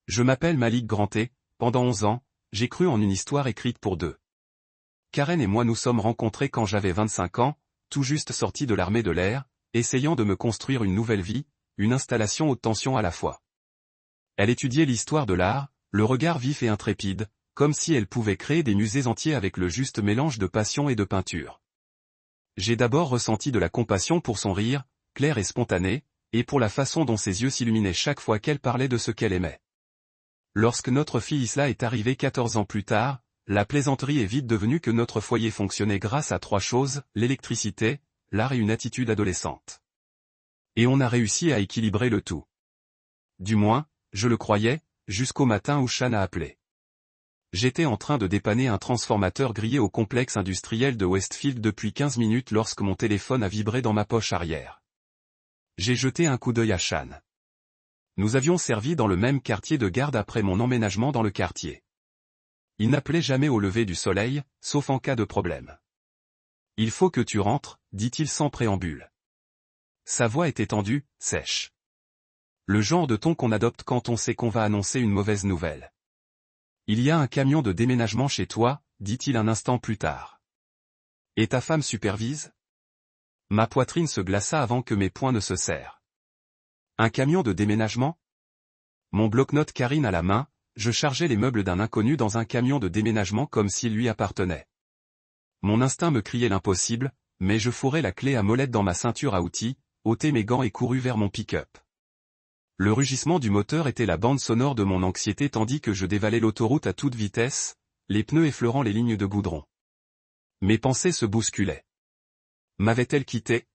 Je m'appelle Malik Granté, pendant 11 ans, j'ai cru en une histoire écrite pour deux. Karen et moi nous sommes rencontrés quand j'avais 25 ans, tout juste sorti de l'armée de l'air, essayant de me construire une nouvelle vie, une installation haute tension à la fois. Elle étudiait l'histoire de l'art, le regard vif et intrépide, comme si elle pouvait créer des musées entiers avec le juste mélange de passion et de peinture. J'ai d'abord ressenti de la compassion pour son rire, clair et spontané, et pour la façon dont ses yeux s'illuminaient chaque fois qu'elle parlait de ce qu'elle aimait. Lorsque notre fille Isla est arrivée 14 ans plus tard, la plaisanterie est vite devenue que notre foyer fonctionnait grâce à trois choses, l'électricité, l'art et une attitude adolescente. Et on a réussi à équilibrer le tout. Du moins, je le croyais, jusqu'au matin où Sean a appelé. J'étais en train de dépanner un transformateur grillé au complexe industriel de Westfield depuis 15 minutes lorsque mon téléphone a vibré dans ma poche arrière. J'ai jeté un coup d'œil à Sean. Nous avions servi dans le même quartier de garde après mon emménagement dans le quartier. Il n'appelait jamais au lever du soleil, sauf en cas de problème. « Il faut que tu rentres », dit-il sans préambule. Sa voix était tendue, sèche. Le genre de ton qu'on adopte quand on sait qu'on va annoncer une mauvaise nouvelle. « Il y a un camion de déménagement chez toi », dit-il un instant plus tard. « Et ta femme supervise ?» Ma poitrine se glaça avant que mes poings ne se serrent. « Un camion de déménagement ?» Mon bloc-notes Karine à la main, je chargeais les meubles d'un inconnu dans un camion de déménagement comme s'il lui appartenait. Mon instinct me criait l'impossible, mais je fourrai la clé à molette dans ma ceinture à outils, ôtai mes gants et courus vers mon pick-up. Le rugissement du moteur était la bande sonore de mon anxiété tandis que je dévalais l'autoroute à toute vitesse, les pneus effleurant les lignes de goudron. Mes pensées se bousculaient. M'avait-elle quitté?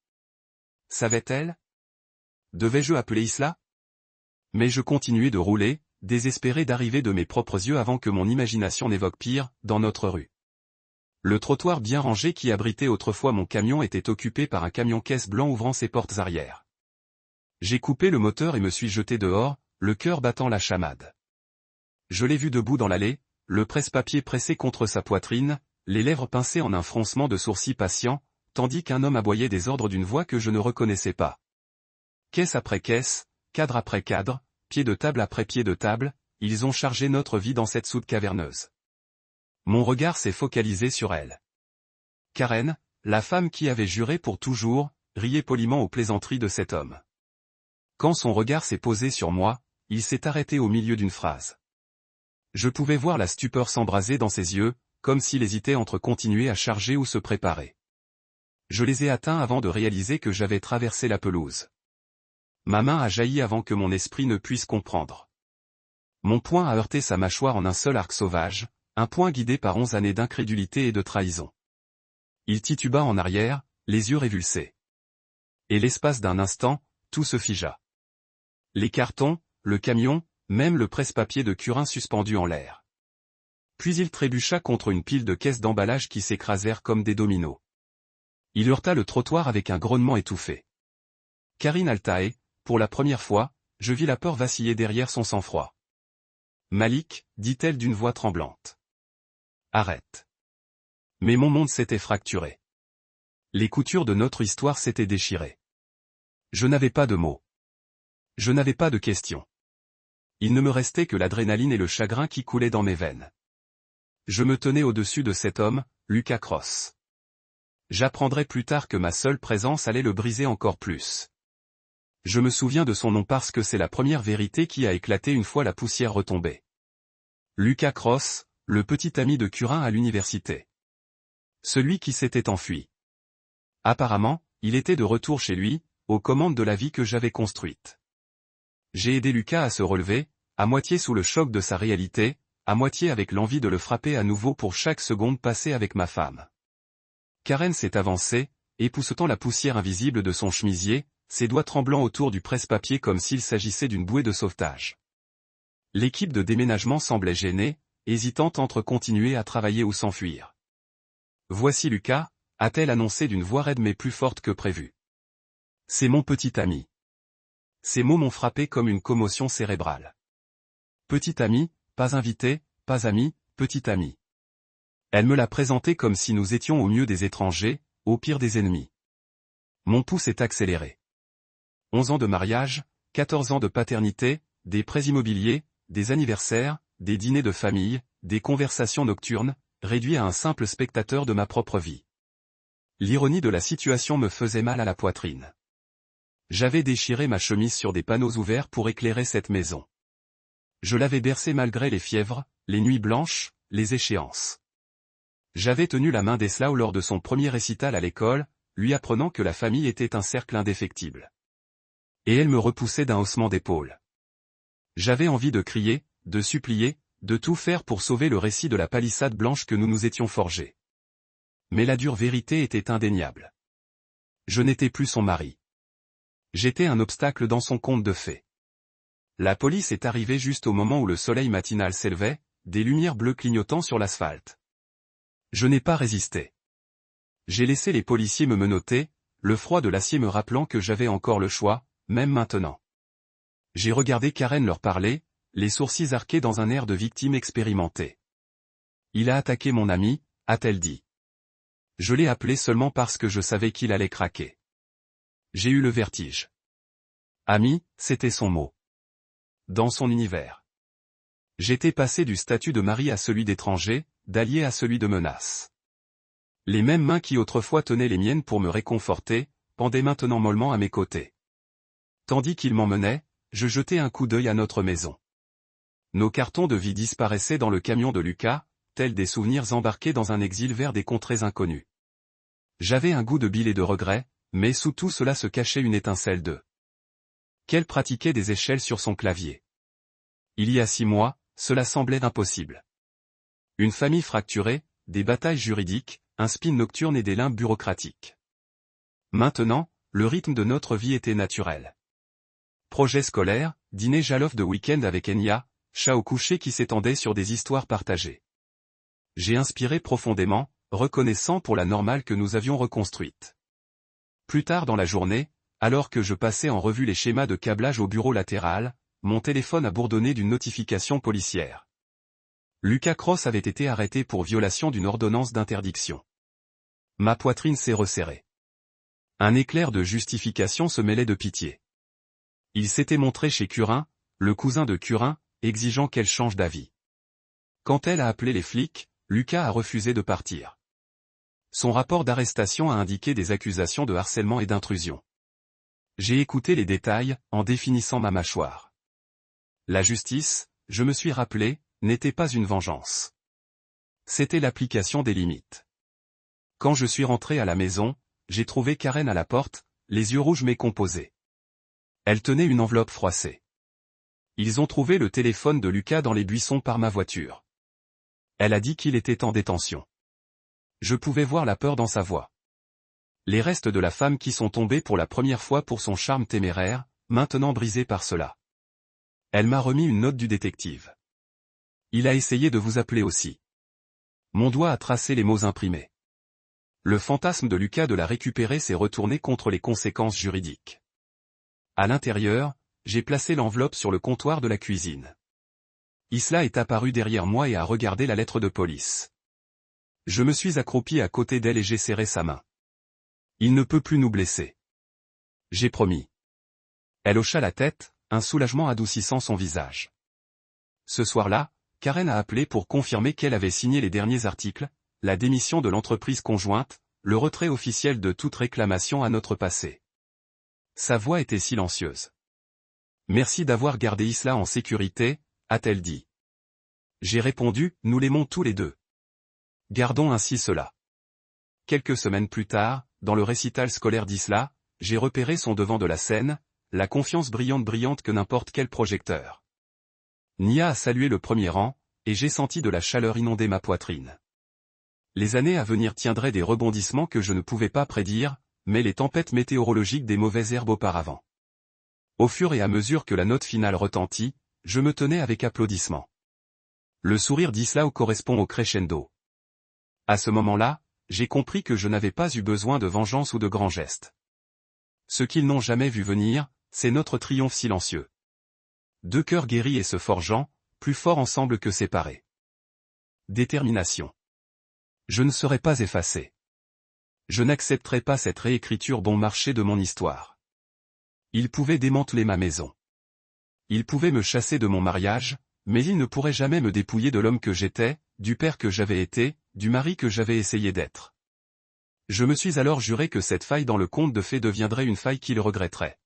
Savait-elle? Devais-je appeler Isla? Mais je continuais de rouler, désespéré d'arriver de mes propres yeux avant que mon imagination n'évoque pire, dans notre rue. Le trottoir bien rangé qui abritait autrefois mon camion était occupé par un camion-caisse blanc ouvrant ses portes arrière. J'ai coupé le moteur et me suis jeté dehors, le cœur battant la chamade. Je l'ai vu debout dans l'allée, le presse-papier pressé contre sa poitrine, les lèvres pincées en un froncement de sourcils patient, tandis qu'un homme aboyait des ordres d'une voix que je ne reconnaissais pas. Caisse après caisse, cadre après cadre, pied de table après pied de table, ils ont chargé notre vie dans cette soute caverneuse. Mon regard s'est focalisé sur elle. Karen, la femme qui avait juré pour toujours, riait poliment aux plaisanteries de cet homme. Quand son regard s'est posé sur moi, il s'est arrêté au milieu d'une phrase. Je pouvais voir la stupeur s'embraser dans ses yeux, comme s'il hésitait entre continuer à charger ou se préparer. Je les ai atteints avant de réaliser que j'avais traversé la pelouse. Ma main a jailli avant que mon esprit ne puisse comprendre. Mon poing a heurté sa mâchoire en un seul arc sauvage, un poing guidé par 11 années d'incrédulité et de trahison. Il tituba en arrière, les yeux révulsés. Et l'espace d'un instant, tout se figea. Les cartons, le camion, même le presse-papier de Curin suspendu en l'air. Puis il trébucha contre une pile de caisses d'emballage qui s'écrasèrent comme des dominos. Il heurta le trottoir avec un grognement étouffé. Karine Altae, pour la première fois, je vis la peur vaciller derrière son sang-froid. « Malik », dit-elle d'une voix tremblante. « Arrête. » Mais mon monde s'était fracturé. Les coutures de notre histoire s'étaient déchirées. Je n'avais pas de mots. Je n'avais pas de questions. Il ne me restait que l'adrénaline et le chagrin qui coulaient dans mes veines. Je me tenais au-dessus de cet homme, Lucas Cross. J'apprendrai plus tard que ma seule présence allait le briser encore plus. Je me souviens de son nom parce que c'est la première vérité qui a éclaté une fois la poussière retombée. Lucas Cross, le petit ami de Curin à l'université. Celui qui s'était enfui. Apparemment, il était de retour chez lui, aux commandes de la vie que j'avais construite. J'ai aidé Lucas à se relever, à moitié sous le choc de sa réalité, à moitié avec l'envie de le frapper à nouveau pour chaque seconde passée avec ma femme. Karen s'est avancée, époussetant la poussière invisible de son chemisier, ses doigts tremblants autour du presse-papier comme s'il s'agissait d'une bouée de sauvetage. L'équipe de déménagement semblait gênée, hésitante entre continuer à travailler ou s'enfuir. « Voici Lucas », a-t-elle annoncé d'une voix raide mais plus forte que prévu. « C'est mon petit ami. » Ces mots m'ont frappé comme une commotion cérébrale. Petit ami, pas invité, pas ami, petit ami. Elle me l'a présenté comme si nous étions au mieux des étrangers, au pire des ennemis. Mon pouls s'est accéléré. 11 ans de mariage, 14 ans de paternité, des prêts immobiliers, des anniversaires, des dîners de famille, des conversations nocturnes, réduit à un simple spectateur de ma propre vie. L'ironie de la situation me faisait mal à la poitrine. J'avais déchiré ma chemise sur des panneaux ouverts pour éclairer cette maison. Je l'avais bercé malgré les fièvres, les nuits blanches, les échéances. J'avais tenu la main d'Eslao lors de son premier récital à l'école, lui apprenant que la famille était un cercle indéfectible. Et elle me repoussait d'un haussement d'épaule. J'avais envie de crier, de supplier, de tout faire pour sauver le récit de la palissade blanche que nous nous étions forgés. Mais la dure vérité était indéniable. Je n'étais plus son mari. J'étais un obstacle dans son conte de fées. La police est arrivée juste au moment où le soleil matinal s'élevait, des lumières bleues clignotant sur l'asphalte. Je n'ai pas résisté. J'ai laissé les policiers me menotter, le froid de l'acier me rappelant que j'avais encore le choix, même maintenant. J'ai regardé Karen leur parler, les sourcils arqués dans un air de victime expérimentée. Il a attaqué mon ami, a-t-elle dit. Je l'ai appelé seulement parce que je savais qu'il allait craquer. J'ai eu le vertige. Ami, c'était son mot. Dans son univers. J'étais passé du statut de mari à celui d'étranger, d'allié à celui de menace. Les mêmes mains qui autrefois tenaient les miennes pour me réconforter, pendaient maintenant mollement à mes côtés. Tandis qu'il m'emmenait, je jetai un coup d'œil à notre maison. Nos cartons de vie disparaissaient dans le camion de Lucas, tels des souvenirs embarqués dans un exil vers des contrées inconnues. J'avais un goût de bile et de regret, mais sous tout cela se cachait une étincelle de qu'elle pratiquait des échelles sur son clavier. Il y a 6 mois, cela semblait impossible. Une famille fracturée, des batailles juridiques, un spin nocturne et des limbes bureaucratiques. Maintenant, le rythme de notre vie était naturel. Projet scolaire, dîner jalof de week-end avec Enya, chat au coucher qui s'étendait sur des histoires partagées. J'ai inspiré profondément, reconnaissant pour la normale que nous avions reconstruite. Plus tard dans la journée, alors que je passais en revue les schémas de câblage au bureau latéral, mon téléphone a bourdonné d'une notification policière. Lucas Cross avait été arrêté pour violation d'une ordonnance d'interdiction. Ma poitrine s'est resserrée. Un éclair de justification se mêlait de pitié. Il s'était montré chez Curin, le cousin de Curin, exigeant qu'elle change d'avis. Quand elle a appelé les flics, Lucas a refusé de partir. Son rapport d'arrestation a indiqué des accusations de harcèlement et d'intrusion. J'ai écouté les détails, en définissant ma mâchoire. La justice, je me suis rappelé, n'était pas une vengeance. C'était l'application des limites. Quand je suis rentré à la maison, j'ai trouvé Karen à la porte, les yeux rouges mais composés. Elle tenait une enveloppe froissée. Ils ont trouvé le téléphone de Lucas dans les buissons par ma voiture. Elle a dit qu'il était en détention. Je pouvais voir la peur dans sa voix. Les restes de la femme qui sont tombés pour la première fois pour son charme téméraire, maintenant brisé par cela. Elle m'a remis une note du détective. Il a essayé de vous appeler aussi. Mon doigt a tracé les mots imprimés. Le fantasme de Lucas de la récupérer s'est retourné contre les conséquences juridiques. À l'intérieur, j'ai placé l'enveloppe sur le comptoir de la cuisine. Isla est apparue derrière moi et a regardé la lettre de police. Je me suis accroupi à côté d'elle et j'ai serré sa main. Il ne peut plus nous blesser. J'ai promis. Elle hocha la tête, un soulagement adoucissant son visage. Ce soir-là, Karen a appelé pour confirmer qu'elle avait signé les derniers articles, la démission de l'entreprise conjointe, le retrait officiel de toute réclamation à notre passé. Sa voix était silencieuse. Merci d'avoir gardé Isla en sécurité, a-t-elle dit. J'ai répondu, nous l'aimons tous les deux. Gardons ainsi cela. Quelques semaines plus tard, dans le récital scolaire d'Isla, j'ai repéré son devant de la scène, la confiance brillante que n'importe quel projecteur. Nia a salué le premier rang, et j'ai senti de la chaleur inonder ma poitrine. Les années à venir tiendraient des rebondissements que je ne pouvais pas prédire, mais les tempêtes météorologiques des mauvaises herbes auparavant. Au fur et à mesure que la note finale retentit, je me tenais avec applaudissement. Le sourire d'Isla correspond au crescendo. À ce moment-là, j'ai compris que je n'avais pas eu besoin de vengeance ou de grands gestes. Ce qu'ils n'ont jamais vu venir, c'est notre triomphe silencieux. Deux cœurs guéris et se forgeant, plus forts ensemble que séparés. Détermination. Je ne serai pas effacé. Je n'accepterai pas cette réécriture bon marché de mon histoire. Ils pouvaient démanteler ma maison. Ils pouvaient me chasser de mon mariage, mais il ne pourrait jamais me dépouiller de l'homme que j'étais, du père que j'avais été, du mari que j'avais essayé d'être. Je me suis alors juré que cette faille dans le conte de fées deviendrait une faille qu'il regretterait.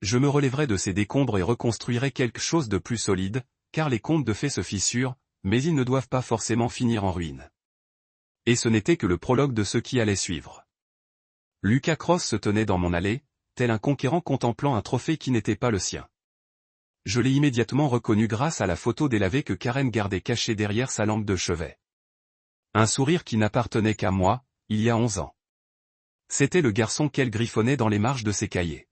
Je me relèverai de ces décombres et reconstruirai quelque chose de plus solide, car les contes de fées se fissurent, mais ils ne doivent pas forcément finir en ruine. Et ce n'était que le prologue de ce qui allait suivre. Lucas Cross se tenait dans mon allée, tel un conquérant contemplant un trophée qui n'était pas le sien. Je l'ai immédiatement reconnu grâce à la photo délavée que Karen gardait cachée derrière sa lampe de chevet. Un sourire qui n'appartenait qu'à moi, il y a 11 ans. C'était le garçon qu'elle griffonnait dans les marges de ses cahiers.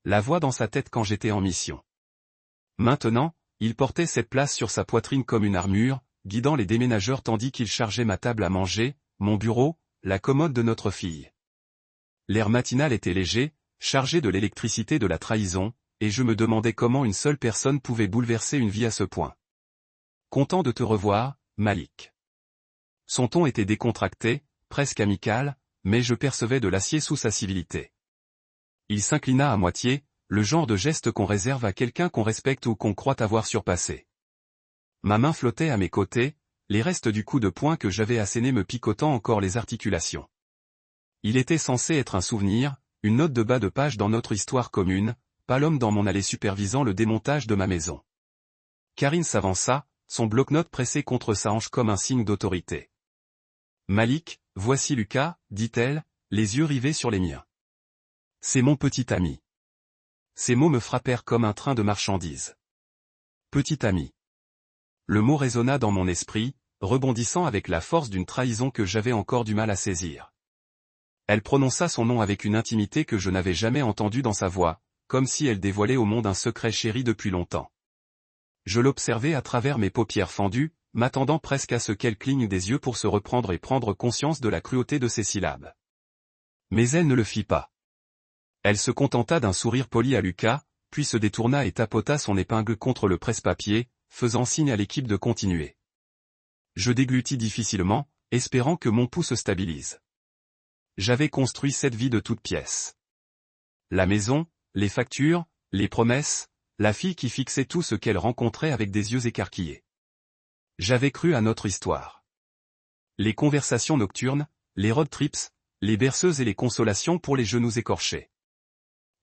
La voix dans sa tête quand j'étais en mission. Maintenant, il portait cette place sur sa poitrine comme une armure, guidant les déménageurs tandis qu'il chargeait ma table à manger, mon bureau, la commode de notre fille. L'air matinal était léger, chargé de l'électricité de la trahison, et je me demandais comment une seule personne pouvait bouleverser une vie à ce point. Content de te revoir, Malik. Son ton était décontracté, presque amical, mais je percevais de l'acier sous sa civilité. Il s'inclina à moitié, le genre de geste qu'on réserve à quelqu'un qu'on respecte ou qu'on croit avoir surpassé. Ma main flottait à mes côtés, les restes du coup de poing que j'avais asséné me picotant encore les articulations. Il était censé être un souvenir, une note de bas de page dans notre histoire commune, pas l'homme dans mon allée supervisant le démontage de ma maison. Karine s'avança, son bloc-notes pressé contre sa hanche comme un signe d'autorité. « Malik, voici Lucas, dit-elle, les yeux rivés sur les miens. C'est mon petit ami. » Ces mots me frappèrent comme un train de marchandises. Petit ami. Le mot résonna dans mon esprit, rebondissant avec la force d'une trahison que j'avais encore du mal à saisir. Elle prononça son nom avec une intimité que je n'avais jamais entendue dans sa voix, comme si elle dévoilait au monde un secret chéri depuis longtemps. Je l'observais à travers mes paupières fendues, m'attendant presque à ce qu'elle cligne des yeux pour se reprendre et prendre conscience de la cruauté de ses syllabes. Mais elle ne le fit pas. Elle se contenta d'un sourire poli à Lucas, puis se détourna et tapota son épingle contre le presse-papier, faisant signe à l'équipe de continuer. Je déglutis difficilement, espérant que mon pouls se stabilise. J'avais construit cette vie de toutes pièces. La maison, les factures, les promesses, la fille qui fixait tout ce qu'elle rencontrait avec des yeux écarquillés. J'avais cru à notre histoire. Les conversations nocturnes, les road trips, les berceuses et les consolations pour les genoux écorchés.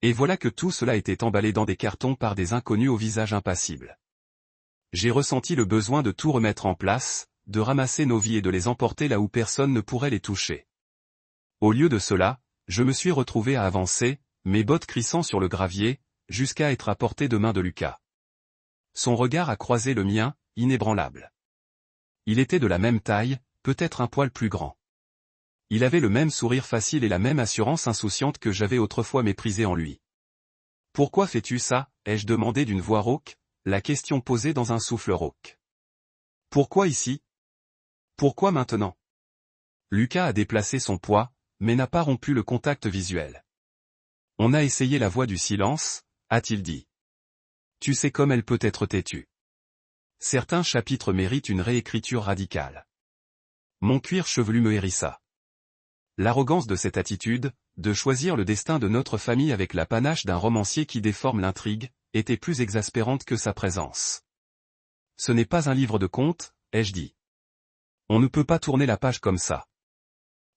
Et voilà que tout cela était emballé dans des cartons par des inconnus au visage impassible. J'ai ressenti le besoin de tout remettre en place, de ramasser nos vies et de les emporter là où personne ne pourrait les toucher. Au lieu de cela, je me suis retrouvé à avancer, mes bottes crissant sur le gravier, jusqu'à être à portée de main de Lucas. Son regard a croisé le mien, inébranlable. Il était de la même taille, peut-être un poil plus grand. Il avait le même sourire facile et la même assurance insouciante que j'avais autrefois méprisée en lui. « Pourquoi fais-tu ça » ai-je demandé d'une voix rauque, la question posée dans un souffle rauque. « Pourquoi ici ? Pourquoi maintenant ?» Lucas a déplacé son poids, mais n'a pas rompu le contact visuel. « On a essayé la voie du silence » a-t-il dit. « Tu sais comme elle peut être têtue. Certains chapitres méritent une réécriture radicale. » Mon cuir chevelu me hérissa. L'arrogance de cette attitude, de choisir le destin de notre famille avec la panache d'un romancier qui déforme l'intrigue, était plus exaspérante que sa présence. « Ce n'est pas un livre de contes, ai-je dit. On ne peut pas tourner la page comme ça. »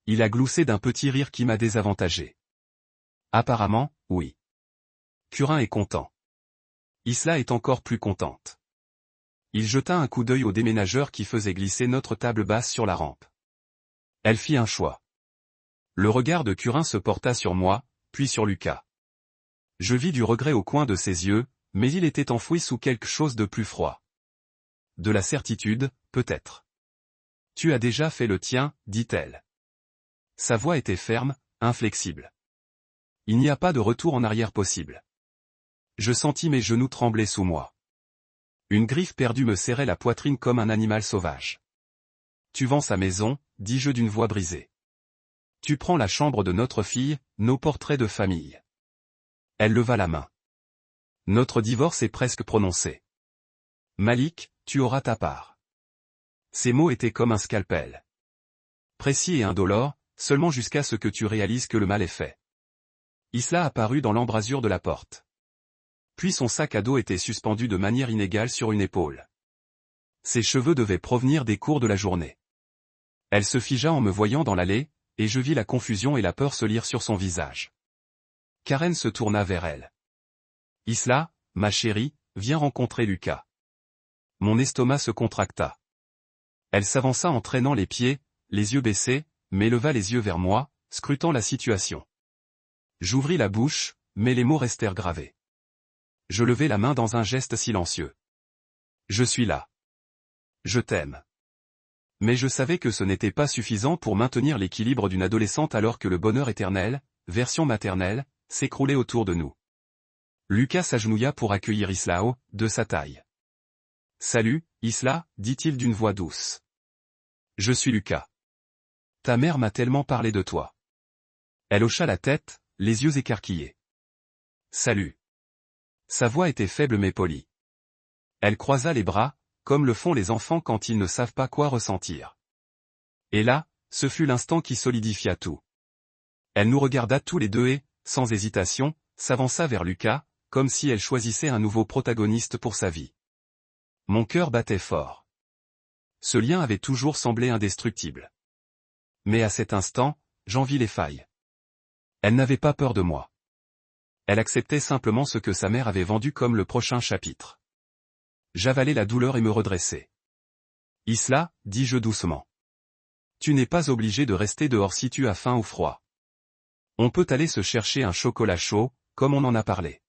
Il a gloussé d'un petit rire qui m'a désavantagé. « Apparemment, oui. Curin est content. Isla est encore plus contente. » Il jeta un coup d'œil au déménageur qui faisait glisser notre table basse sur la rampe. Elle fit un choix. Le regard de Curin se porta sur moi, puis sur Lucas. Je vis du regret au coin de ses yeux, mais il était enfoui sous quelque chose de plus froid. De la certitude, peut-être. « Tu as déjà fait le tien, dit-elle. » Sa voix était ferme, inflexible. Il n'y a pas de retour en arrière possible. Je sentis mes genoux trembler sous moi. Une griffe perdue me serrait la poitrine comme un animal sauvage. « Tu vends sa maison, dis-je d'une voix brisée. Tu prends la chambre de notre fille, nos portraits de famille. » Elle leva la main. « Notre divorce est presque prononcé. Malik, tu auras ta part. » Ces mots étaient comme un scalpel. Précis et indolore, seulement jusqu'à ce que tu réalises que le mal est fait. Isla apparut dans l'embrasure de la porte. Puis son sac à dos était suspendu de manière inégale sur une épaule. Ses cheveux devaient provenir des cours de la journée. Elle se figea en me voyant dans l'allée, et je vis la confusion et la peur se lire sur son visage. Karen se tourna vers elle. « Isla, ma chérie, viens rencontrer Lucas. » Mon estomac se contracta. Elle s'avança en traînant les pieds, les yeux baissés, mais leva les yeux vers moi, scrutant la situation. J'ouvris la bouche, mais les mots restèrent gravés. Je levai la main dans un geste silencieux. « Je suis là. Je t'aime. » Mais je savais que ce n'était pas suffisant pour maintenir l'équilibre d'une adolescente alors que le bonheur éternel, version maternelle, s'écroulait autour de nous. Lucas s'agenouilla pour accueillir Islao, de sa taille. « Salut, Isla, dit-il d'une voix douce. Je suis Lucas. Ta mère m'a tellement parlé de toi. » Elle hocha la tête, les yeux écarquillés. « Salut. » Sa voix était faible mais polie. Elle croisa les bras, comme le font les enfants quand ils ne savent pas quoi ressentir. Et là, ce fut l'instant qui solidifia tout. Elle nous regarda tous les deux et, sans hésitation, s'avança vers Lucas, comme si elle choisissait un nouveau protagoniste pour sa vie. Mon cœur battait fort. Ce lien avait toujours semblé indestructible. Mais à cet instant, j'en vis les failles. Elle n'avait pas peur de moi. Elle acceptait simplement ce que sa mère avait vendu comme le prochain chapitre. J'avalai la douleur et me redressai. « Isla, dis-je doucement. Tu n'es pas obligé de rester dehors si tu as faim ou froid. On peut aller se chercher un chocolat chaud, comme on en a parlé. »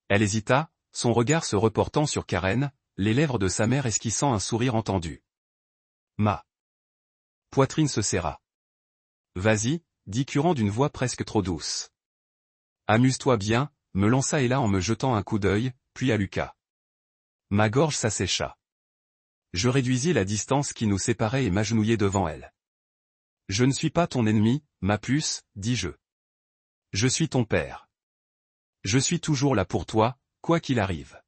Elle hésita, son regard se reportant sur Karen, les lèvres de sa mère esquissant un sourire entendu. Ma poitrine se serra. « Vas-y, dit Curant d'une voix presque trop douce. Amuse-toi bien, me lança Ella en me jetant un coup d'œil, puis à Lucas. Ma gorge s'assécha. Je réduisis la distance qui nous séparait et m'agenouillai devant elle. Je ne suis pas ton ennemi, ma puce, dis-je. Je suis ton père. Je suis toujours là pour toi, quoi qu'il arrive.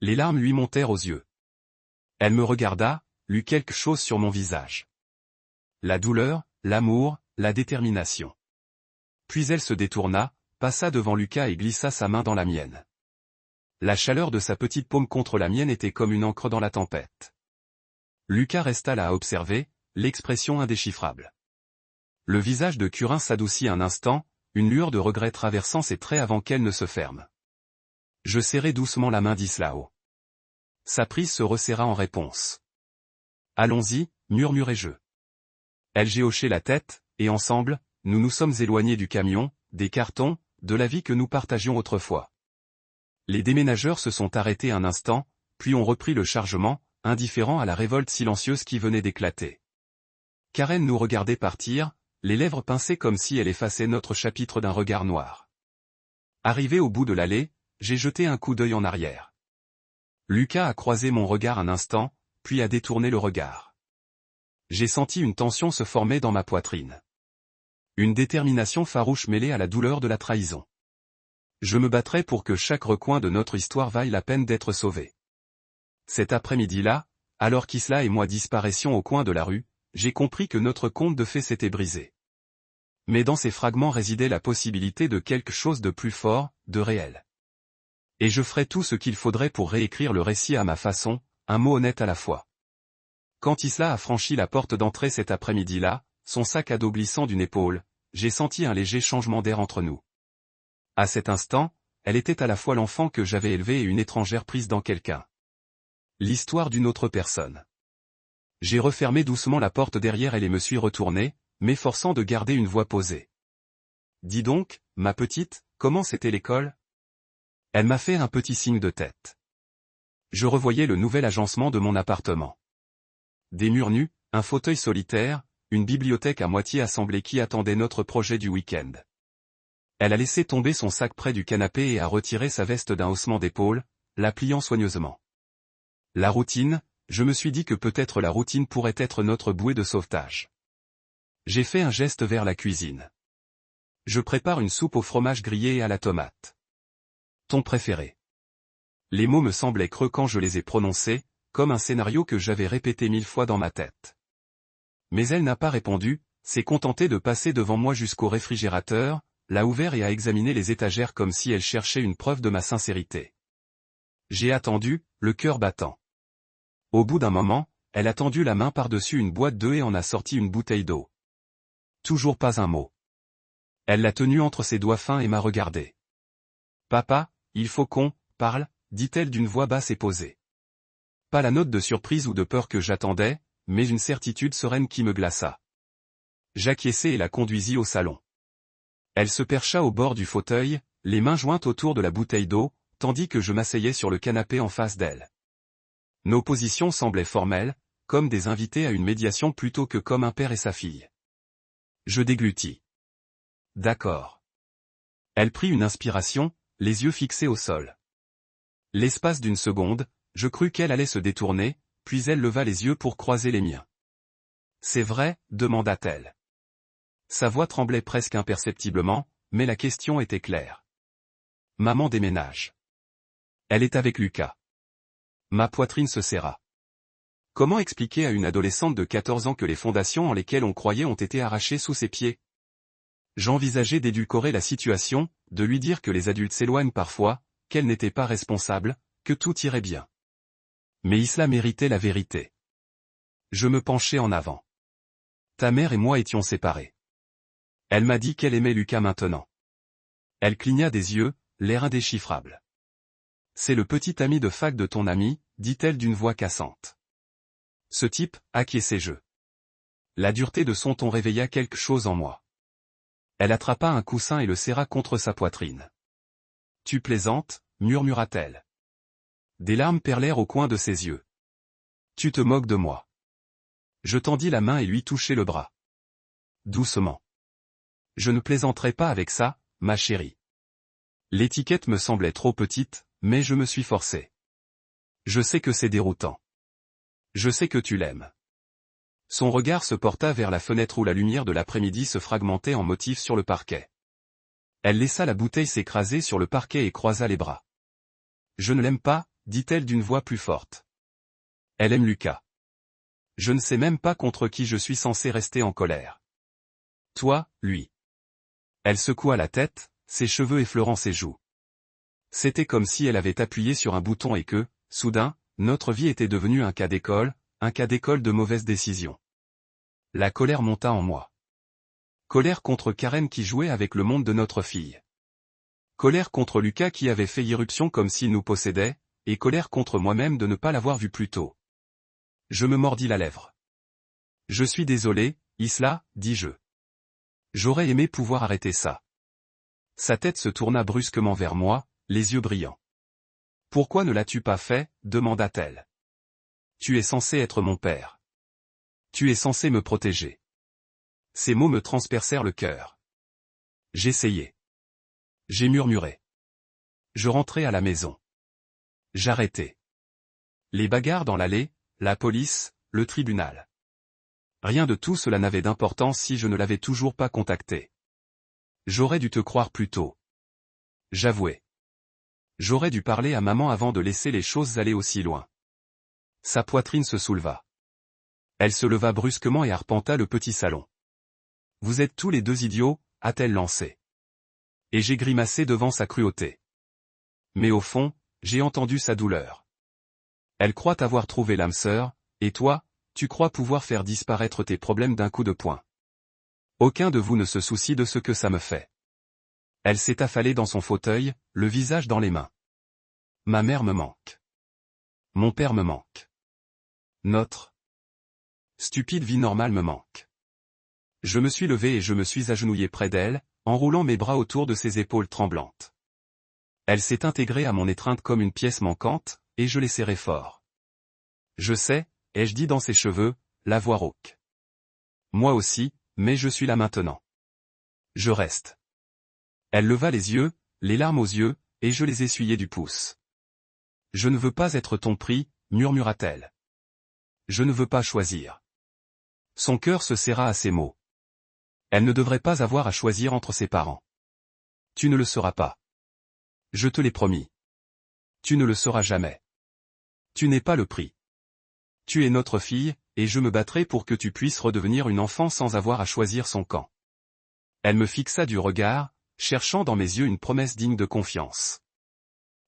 Les larmes lui montèrent aux yeux. Elle me regarda, lut quelque chose sur mon visage. La douleur, l'amour, la détermination. Puis elle se détourna, passa devant Lucas et glissa sa main dans la mienne. La chaleur de sa petite paume contre la mienne était comme une encre dans la tempête. Lucas resta là à observer, l'expression indéchiffrable. Le visage de Curin s'adoucit un instant, une lueur de regret traversant ses traits avant qu'elle ne se ferme. Je serrai doucement la main d'Islao. Sa prise se resserra en réponse. « Allons-y, murmurai-je. » Elle j'ai hoché la tête, et ensemble, nous nous sommes éloignés du camion, des cartons, de la vie que nous partagions autrefois. Les déménageurs se sont arrêtés un instant, puis ont repris le chargement, indifférents à la révolte silencieuse qui venait d'éclater. Karen nous regardait partir, les lèvres pincées comme si elle effaçait notre chapitre d'un regard noir. Arrivé au bout de l'allée, j'ai jeté un coup d'œil en arrière. Lucas a croisé mon regard un instant, puis a détourné le regard. J'ai senti une tension se former dans ma poitrine. Une détermination farouche mêlée à la douleur de la trahison. Je me battrai pour que chaque recoin de notre histoire vaille la peine d'être sauvé. Cet après-midi-là, alors qu'Isla et moi disparaissions au coin de la rue, j'ai compris que notre conte de fées s'était brisé. Mais dans ces fragments résidait la possibilité de quelque chose de plus fort, de réel. Et je ferai tout ce qu'il faudrait pour réécrire le récit à ma façon, un mot honnête à la fois. Quand Isla a franchi la porte d'entrée cet après-midi-là, son sac à dos glissant d'une épaule, j'ai senti un léger changement d'air entre nous. À cet instant, elle était à la fois l'enfant que j'avais élevé et une étrangère prise dans quelqu'un. L'histoire d'une autre personne. J'ai refermé doucement la porte derrière elle et me suis retourné, m'efforçant de garder une voix posée. « Dis donc, ma petite, comment c'était l'école ?» Elle m'a fait un petit signe de tête. Je revoyais le nouvel agencement de mon appartement. Des murs nus, un fauteuil solitaire, une bibliothèque à moitié assemblée qui attendait notre projet du week-end. Elle a laissé tomber son sac près du canapé et a retiré sa veste d'un haussement d'épaule, la pliant soigneusement. La routine, je me suis dit que peut-être la routine pourrait être notre bouée de sauvetage. J'ai fait un geste vers la cuisine. Je prépare une soupe au fromage grillé et à la tomate. Ton préféré. Les mots me semblaient creux quand je les ai prononcés, comme un scénario que j'avais répété 1000 fois dans ma tête. Mais elle n'a pas répondu, s'est contentée de passer devant moi jusqu'au réfrigérateur, l'a ouvert et a examiné les étagères comme si elle cherchait une preuve de ma sincérité. J'ai attendu, le cœur battant. Au bout d'un moment, elle a tendu la main par-dessus une boîte d'œufs et en a sorti une bouteille d'eau. Toujours pas un mot. Elle l'a tenue entre ses doigts fins et m'a regardé. « Papa, il faut qu'on parle », dit-elle d'une voix basse et posée. Pas la note de surprise ou de peur que j'attendais, mais une certitude sereine qui me glaça. J'acquiesçai et la conduisis au salon. Elle se percha au bord du fauteuil, les mains jointes autour de la bouteille d'eau, tandis que je m'asseyais sur le canapé en face d'elle. Nos positions semblaient formelles, comme des invités à une médiation plutôt que comme un père et sa fille. Je déglutis. D'accord. Elle prit une inspiration, les yeux fixés au sol. L'espace d'une seconde, je crus qu'elle allait se détourner, puis elle leva les yeux pour croiser les miens. « C'est vrai ?» demanda-t-elle. Sa voix tremblait presque imperceptiblement, mais la question était claire. « Maman déménage. Elle est avec Lucas. » Ma poitrine se serra. Comment expliquer à une adolescente de 14 ans que les fondations en lesquelles on croyait ont été arrachées sous ses pieds? J'envisageais d'édulcorer la situation, de lui dire que les adultes s'éloignent parfois, qu'elle n'était pas responsable, que tout irait bien. Mais Isla méritait la vérité. Je me penchai en avant. Ta mère et moi étions séparés. Elle m'a dit qu'elle aimait Lucas maintenant. Elle cligna des yeux, l'air indéchiffrable. C'est le petit ami de fac de ton ami, dit-elle d'une voix cassante. Ce type, acquiesçai-je. La dureté de son ton réveilla quelque chose en moi. Elle attrapa un coussin et le serra contre sa poitrine. Tu plaisantes, murmura-t-elle. Des larmes perlèrent au coin de ses yeux. Tu te moques de moi. Je tendis la main et lui touchai le bras. Doucement. Je ne plaisanterai pas avec ça, ma chérie. L'étiquette me semblait trop petite, mais je me suis forcé. Je sais que c'est déroutant. Je sais que tu l'aimes. Son regard se porta vers la fenêtre où la lumière de l'après-midi se fragmentait en motifs sur le parquet. Elle laissa la bouteille s'écraser sur le parquet et croisa les bras. Je ne l'aime pas, dit-elle d'une voix plus forte. Elle aime Lucas. Je ne sais même pas contre qui je suis censé rester en colère. Toi, lui. Elle secoua la tête, ses cheveux effleurant ses joues. C'était comme si elle avait appuyé sur un bouton et que, soudain, notre vie était devenue un cas d'école de mauvaises décisions. La colère monta en moi. Colère contre Karen qui jouait avec le monde de notre fille. Colère contre Lucas qui avait fait irruption comme s'il nous possédait, et colère contre moi-même de ne pas l'avoir vu plus tôt. Je me mordis la lèvre. Je suis désolé, Isla, dis-je. J'aurais aimé pouvoir arrêter ça. Sa tête se tourna brusquement vers moi, les yeux brillants. Pourquoi ne l'as-tu pas fait, demanda-t-elle. Tu es censé être mon père. Tu es censé me protéger. Ces mots me transpercèrent le cœur. J'essayai. J'ai murmuré. Je rentrai à la maison. J'arrêtai. Les bagarres dans l'allée, la police, le tribunal. Rien de tout cela n'avait d'importance si je ne l'avais toujours pas contacté. J'aurais dû te croire plus tôt. J'avouai. J'aurais dû parler à maman avant de laisser les choses aller aussi loin. Sa poitrine se souleva. Elle se leva brusquement et arpenta le petit salon. Vous êtes tous les deux idiots, a-t-elle lancé. Et j'ai grimacé devant sa cruauté. Mais au fond, j'ai entendu sa douleur. Elle croit avoir trouvé l'âme sœur, et toi, tu crois pouvoir faire disparaître tes problèmes d'un coup de poing. Aucun de vous ne se soucie de ce que ça me fait. Elle s'est affalée dans son fauteuil, le visage dans les mains. Ma mère me manque. Mon père me manque. Notre stupide vie normale me manque. Je me suis levé et je me suis agenouillé près d'elle, enroulant mes bras autour de ses épaules tremblantes. Elle s'est intégrée à mon étreinte comme une pièce manquante, et je l'ai serrée fort. Je sais, ai-je dit dans ses cheveux, la voix rauque. Moi aussi, mais je suis là maintenant. Je reste. Elle leva les yeux, les larmes aux yeux, et je les essuyai du pouce. Je ne veux pas être ton prix, murmura-t-elle. Je ne veux pas choisir. Son cœur se serra à ces mots. Elle ne devrait pas avoir à choisir entre ses parents. Tu ne le seras pas. Je te l'ai promis. Tu ne le seras jamais. Tu n'es pas le prix. Tu es notre fille, et je me battrai pour que tu puisses redevenir une enfant sans avoir à choisir son camp. Elle me fixa du regard, cherchant dans mes yeux une promesse digne de confiance.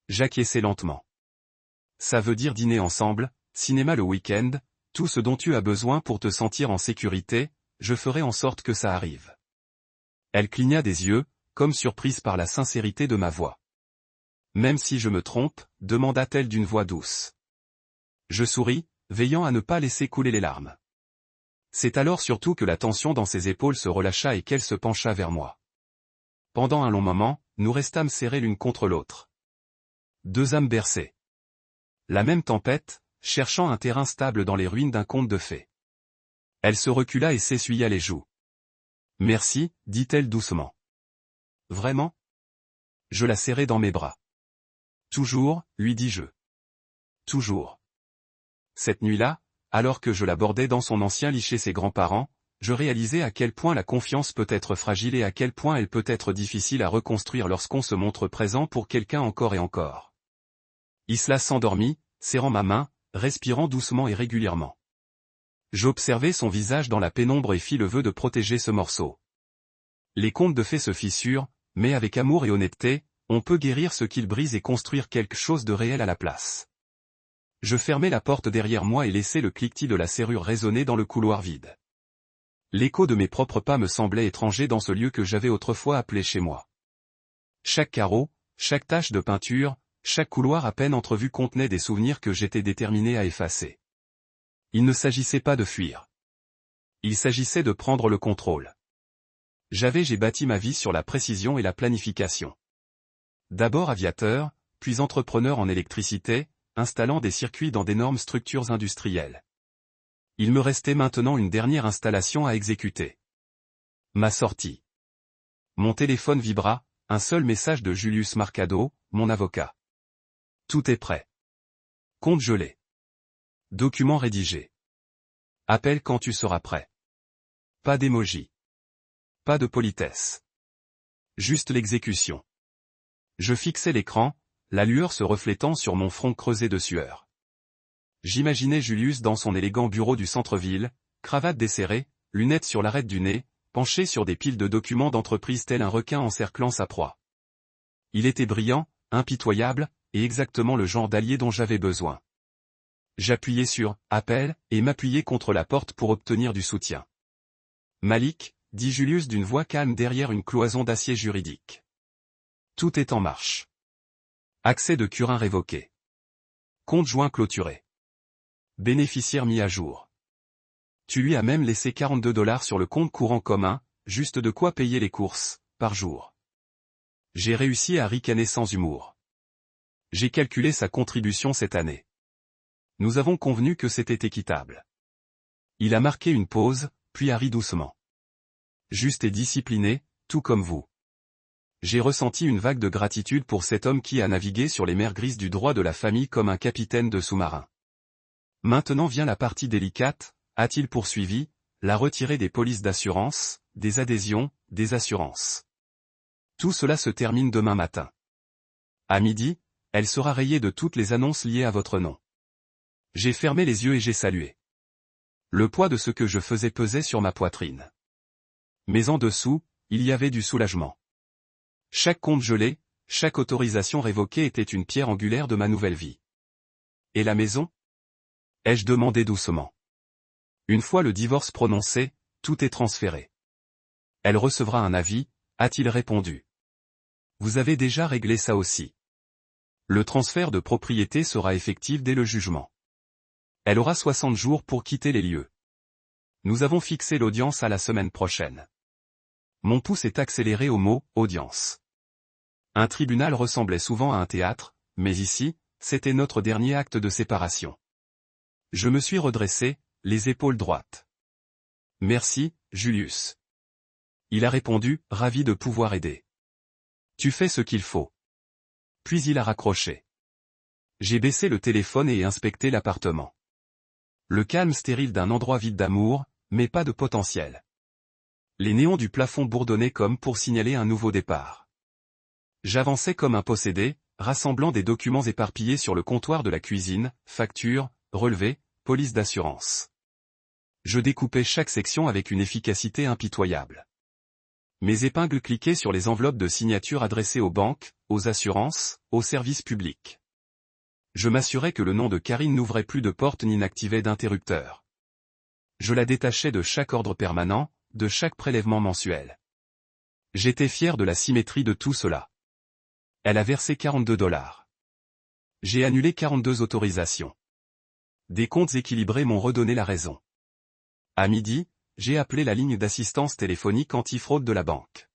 J'acquiesçai lentement. Ça veut dire dîner ensemble, cinéma le week-end, tout ce dont tu as besoin pour te sentir en sécurité, je ferai en sorte que ça arrive. Elle cligna des yeux, comme surprise par la sincérité de ma voix. Même si je me trompe, demanda-t-elle d'une voix douce. Je souris, veillant à ne pas laisser couler les larmes. C'est alors surtout que la tension dans ses épaules se relâcha et qu'elle se pencha vers moi. Pendant un long moment, nous restâmes serrés l'une contre l'autre. Deux âmes bercées. La même tempête, cherchant un terrain stable dans les ruines d'un conte de fées. Elle se recula et s'essuya les joues. Merci, dit-elle doucement. Vraiment? Je la serrai dans mes bras. Toujours, lui dis-je. Toujours. Cette nuit-là, alors que je l'abordais dans son ancien lit chez ses grands-parents, je réalisais à quel point la confiance peut être fragile et à quel point elle peut être difficile à reconstruire lorsqu'on se montre présent pour quelqu'un encore et encore. Isla s'endormit, serrant ma main, respirant doucement et régulièrement. J'observai son visage dans la pénombre et fis le vœu de protéger ce morceau. Les contes de fées se fissurent, mais avec amour et honnêteté, on peut guérir ce qu'ils brisent et construire quelque chose de réel à la place. Je fermai la porte derrière moi et laissai le cliquetis de la serrure résonner dans le couloir vide. L'écho de mes propres pas me semblait étranger dans ce lieu que j'avais autrefois appelé chez moi. Chaque carreau, chaque tache de peinture, chaque couloir à peine entrevu contenait des souvenirs que j'étais déterminé à effacer. Il ne s'agissait pas de fuir. Il s'agissait de prendre le contrôle. J'ai bâti ma vie sur la précision et la planification. D'abord aviateur, puis entrepreneur en électricité, installant des circuits dans d'énormes structures industrielles. Il me restait maintenant une dernière installation à exécuter. Ma sortie. Mon téléphone vibra, un seul message de Julius Marcado, mon avocat. Tout est prêt. Compte gelé. Document rédigé. Appelle quand tu seras prêt. Pas d'émoji. Pas de politesse. Juste l'exécution. Je fixais l'écran, la lueur se reflétant sur mon front creusé de sueur. J'imaginais Julius dans son élégant bureau du centre-ville, cravate desserrée, lunettes sur l'arête du nez, penché sur des piles de documents d'entreprise tel un requin encerclant sa proie. Il était brillant, impitoyable, et exactement le genre d'allié dont j'avais besoin. J'appuyais sur « Appel » et m'appuyais contre la porte pour obtenir du soutien. « Malik », dit Julius d'une voix calme derrière une cloison d'acier juridique. Tout est en marche. Accès de Curin révoqué. Compte joint clôturé. Bénéficiaire mis à jour. Tu lui as même laissé $42 sur le compte courant commun, juste de quoi payer les courses, par jour. J'ai réussi à ricaner sans humour. J'ai calculé sa contribution cette année. Nous avons convenu que c'était équitable. Il a marqué une pause, puis a ri doucement. Juste et discipliné, tout comme vous. J'ai ressenti une vague de gratitude pour cet homme qui a navigué sur les mers grises du droit de la famille comme un capitaine de sous-marin. Maintenant vient la partie délicate, a-t-il poursuivi, la retirée des polices d'assurance, des adhésions, des assurances. Tout cela se termine demain matin. À midi, elle sera rayée de toutes les annonces liées à votre nom. J'ai fermé les yeux et j'ai salué. Le poids de ce que je faisais pesait sur ma poitrine. Mais en dessous, il y avait du soulagement. Chaque compte gelé, chaque autorisation révoquée était une pierre angulaire de ma nouvelle vie. Et la maison ? Ai-je demandé doucement. Une fois le divorce prononcé, tout est transféré. Elle recevra un avis, a-t-il répondu. Vous avez déjà réglé ça aussi. Le transfert de propriété sera effectif dès le jugement. Elle aura 60 jours pour quitter les lieux. Nous avons fixé l'audience à la semaine prochaine. Mon pouce est accéléré au mot « audience ». Un tribunal ressemblait souvent à un théâtre, mais ici, c'était notre dernier acte de séparation. Je me suis redressé, les épaules droites. Merci, Julius. Il a répondu, ravi de pouvoir aider. Tu fais ce qu'il faut. Puis il a raccroché. J'ai baissé le téléphone et inspecté l'appartement. Le calme stérile d'un endroit vide d'amour, mais pas de potentiel. Les néons du plafond bourdonnaient comme pour signaler un nouveau départ. J'avançais comme un possédé, rassemblant des documents éparpillés sur le comptoir de la cuisine, factures, relevés, police d'assurance. Je découpais chaque section avec une efficacité impitoyable. Mes épingles cliquaient sur les enveloppes de signature adressées aux banques, aux assurances, aux services publics. Je m'assurais que le nom de Karine n'ouvrait plus de porte ni n'activait d'interrupteur. Je la détachais de chaque ordre permanent, de chaque prélèvement mensuel. J'étais fier de la symétrie de tout cela. Elle a versé $42. J'ai annulé 42 autorisations. Des comptes équilibrés m'ont redonné la raison. À midi, j'ai appelé la ligne d'assistance téléphonique antifraude de la banque.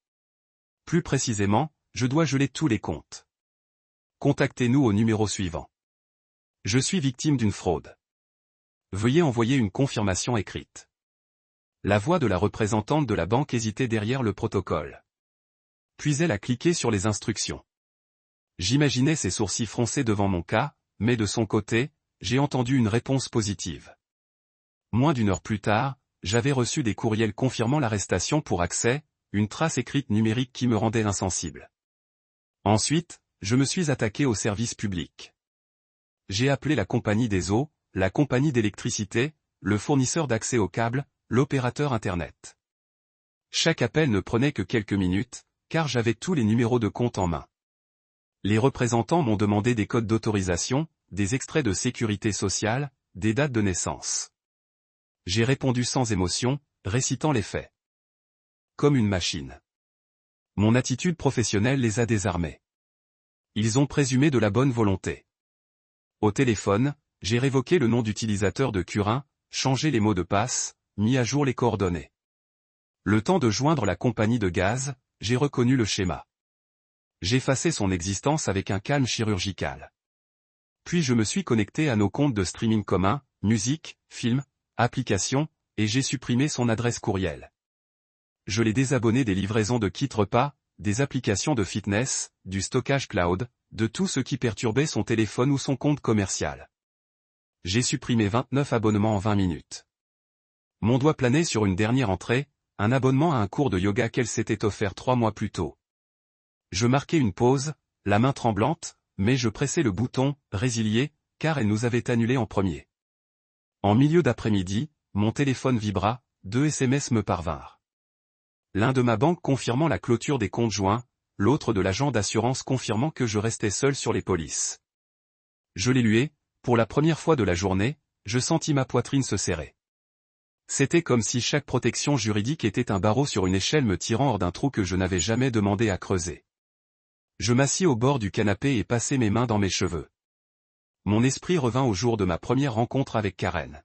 Plus précisément, je dois geler tous les comptes. Contactez-nous au numéro suivant. Je suis victime d'une fraude. Veuillez envoyer une confirmation écrite. La voix de la représentante de la banque hésitait derrière le protocole. Puis elle a cliqué sur les instructions. J'imaginais ses sourcils froncés devant mon cas, mais de son côté, j'ai entendu une réponse positive. Moins d'une heure plus tard, j'avais reçu des courriels confirmant l'arrestation pour accès, une trace écrite numérique qui me rendait insensible. Ensuite, je me suis attaqué au service public. J'ai appelé la compagnie des eaux, la compagnie d'électricité, le fournisseur d'accès au câble, l'opérateur Internet. Chaque appel ne prenait que quelques minutes, car j'avais tous les numéros de compte en main. Les représentants m'ont demandé des codes d'autorisation, des extraits de sécurité sociale, des dates de naissance. J'ai répondu sans émotion, récitant les faits. Comme une machine. Mon attitude professionnelle les a désarmés. Ils ont présumé de la bonne volonté. Au téléphone, j'ai révoqué le nom d'utilisateur de Curin, changé les mots de passe, mis à jour les coordonnées. Le temps de joindre la compagnie de gaz, j'ai reconnu le schéma. J'effaçais son existence avec un calme chirurgical. Puis je me suis connecté à nos comptes de streaming communs, musique, films, applications, et j'ai supprimé son adresse courriel. Je l'ai désabonné des livraisons de kits repas, des applications de fitness, du stockage cloud, de tout ce qui perturbait son téléphone ou son compte commercial. J'ai supprimé 29 abonnements en 20 minutes. Mon doigt planait sur une dernière entrée, un abonnement à un cours de yoga qu'elle s'était offert 3 mois plus tôt. Je marquais une pause, la main tremblante, mais je pressais le bouton « Résilier » car elle nous avait annulé en premier. En milieu d'après-midi, mon téléphone vibra, 2 SMS me parvinrent. L'un de ma banque confirmant la clôture des comptes joints, l'autre de l'agent d'assurance confirmant que je restais seul sur les polices. Je les luais, pour la première fois de la journée, je sentis ma poitrine se serrer. C'était comme si chaque protection juridique était un barreau sur une échelle me tirant hors d'un trou que je n'avais jamais demandé à creuser. Je m'assis au bord du canapé et passai mes mains dans mes cheveux. Mon esprit revint au jour de ma première rencontre avec Karen.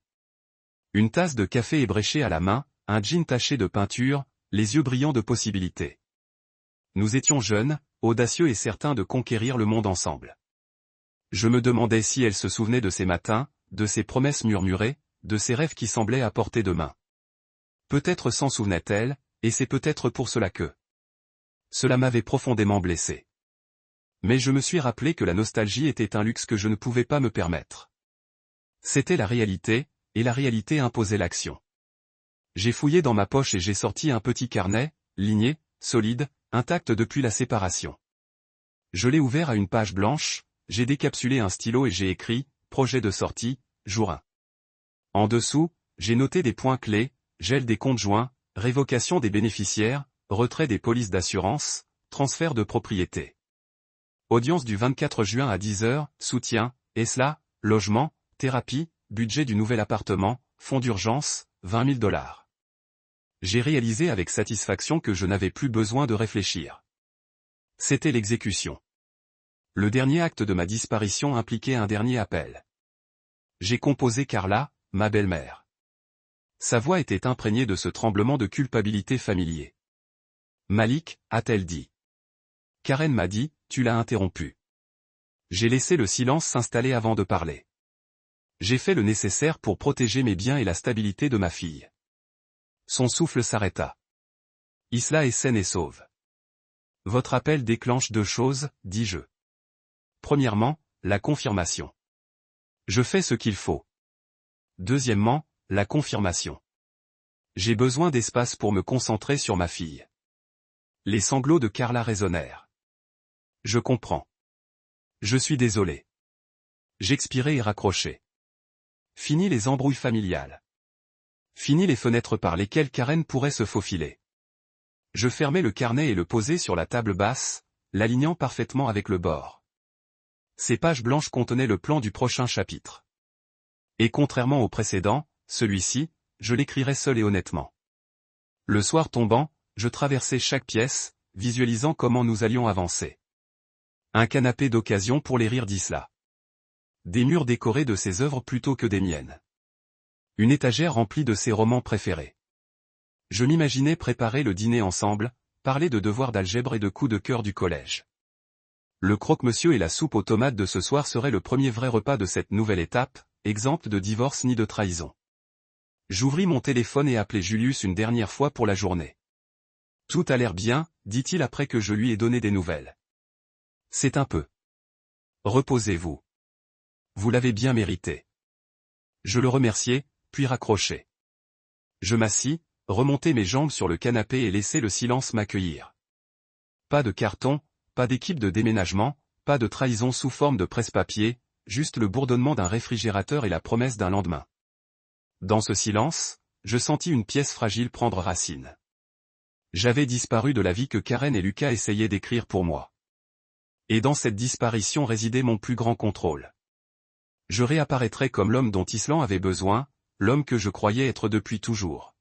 Une tasse de café ébréchée à la main, un jean taché de peinture, les yeux brillants de possibilités. Nous étions jeunes, audacieux et certains de conquérir le monde ensemble. Je me demandais si elle se souvenait de ces matins, de ces promesses murmurées, de ces rêves qui semblaient à portée de main. Peut-être s'en souvenait-elle, et c'est peut-être pour cela que cela m'avait profondément blessé. Mais je me suis rappelé que la nostalgie était un luxe que je ne pouvais pas me permettre. C'était la réalité, et la réalité imposait l'action. J'ai fouillé dans ma poche et j'ai sorti un petit carnet, ligné, solide, intact depuis la séparation. Je l'ai ouvert à une page blanche, j'ai décapsulé un stylo et j'ai écrit « Projet de sortie, jour 1 ». En dessous, j'ai noté des points clés, gel des comptes joints, révocation des bénéficiaires, retrait des polices d'assurance, transfert de propriété. Audience du 24 juin à 10 h, soutien, ESLA, logement, thérapie, budget du nouvel appartement, fonds d'urgence, $20 000. J'ai réalisé avec satisfaction que je n'avais plus besoin de réfléchir. C'était l'exécution. Le dernier acte de ma disparition impliquait un dernier appel. J'ai composé Carla, ma belle-mère. Sa voix était imprégnée de ce tremblement de culpabilité familier. Malik, a-t-elle dit. Karen m'a dit, tu l'as interrompu. J'ai laissé le silence s'installer avant de parler. J'ai fait le nécessaire pour protéger mes biens et la stabilité de ma fille. Son souffle s'arrêta. Isla est saine et sauve. Votre appel déclenche 2 choses, dis-je. Premièrement, la confirmation. Je fais ce qu'il faut. Deuxièmement, la confirmation. J'ai besoin d'espace pour me concentrer sur ma fille. Les sanglots de Carla résonnèrent. Je comprends. Je suis désolé. J'expirai et raccrochai. Fini les embrouilles familiales. Fini les fenêtres par lesquelles Karen pourrait se faufiler. Je fermai le carnet et le posai sur la table basse, l'alignant parfaitement avec le bord. Ces pages blanches contenaient le plan du prochain chapitre. Et contrairement au précédent, celui-ci, je l'écrirais seul et honnêtement. Le soir tombant, je traversai chaque pièce, visualisant comment nous allions avancer. Un canapé d'occasion pour les rires d'Isla. Des murs décorés de ses œuvres plutôt que des miennes. Une étagère remplie de ses romans préférés. Je m'imaginais préparer le dîner ensemble, parler de devoirs d'algèbre et de coups de cœur du collège. Le croque-monsieur et la soupe aux tomates de ce soir seraient le premier vrai repas de cette nouvelle étape, exempt de divorce ni de trahison. J'ouvris mon téléphone et appelai Julius une dernière fois pour la journée. Tout a l'air bien, dit-il après que je lui ai donné des nouvelles. C'est un peu. Reposez-vous. Vous l'avez bien mérité. Je le remerciai, puis raccrochai. Je m'assis, remontai mes jambes sur le canapé et laissai le silence m'accueillir. Pas de carton, pas d'équipe de déménagement, pas de trahison sous forme de presse-papier, juste le bourdonnement d'un réfrigérateur et la promesse d'un lendemain. Dans ce silence, je sentis une pièce fragile prendre racine. J'avais disparu de la vie que Karen et Lucas essayaient d'écrire pour moi. Et dans cette disparition résidait mon plus grand contrôle. Je réapparaîtrais comme l'homme dont Islan avait besoin, l'homme que je croyais être depuis toujours.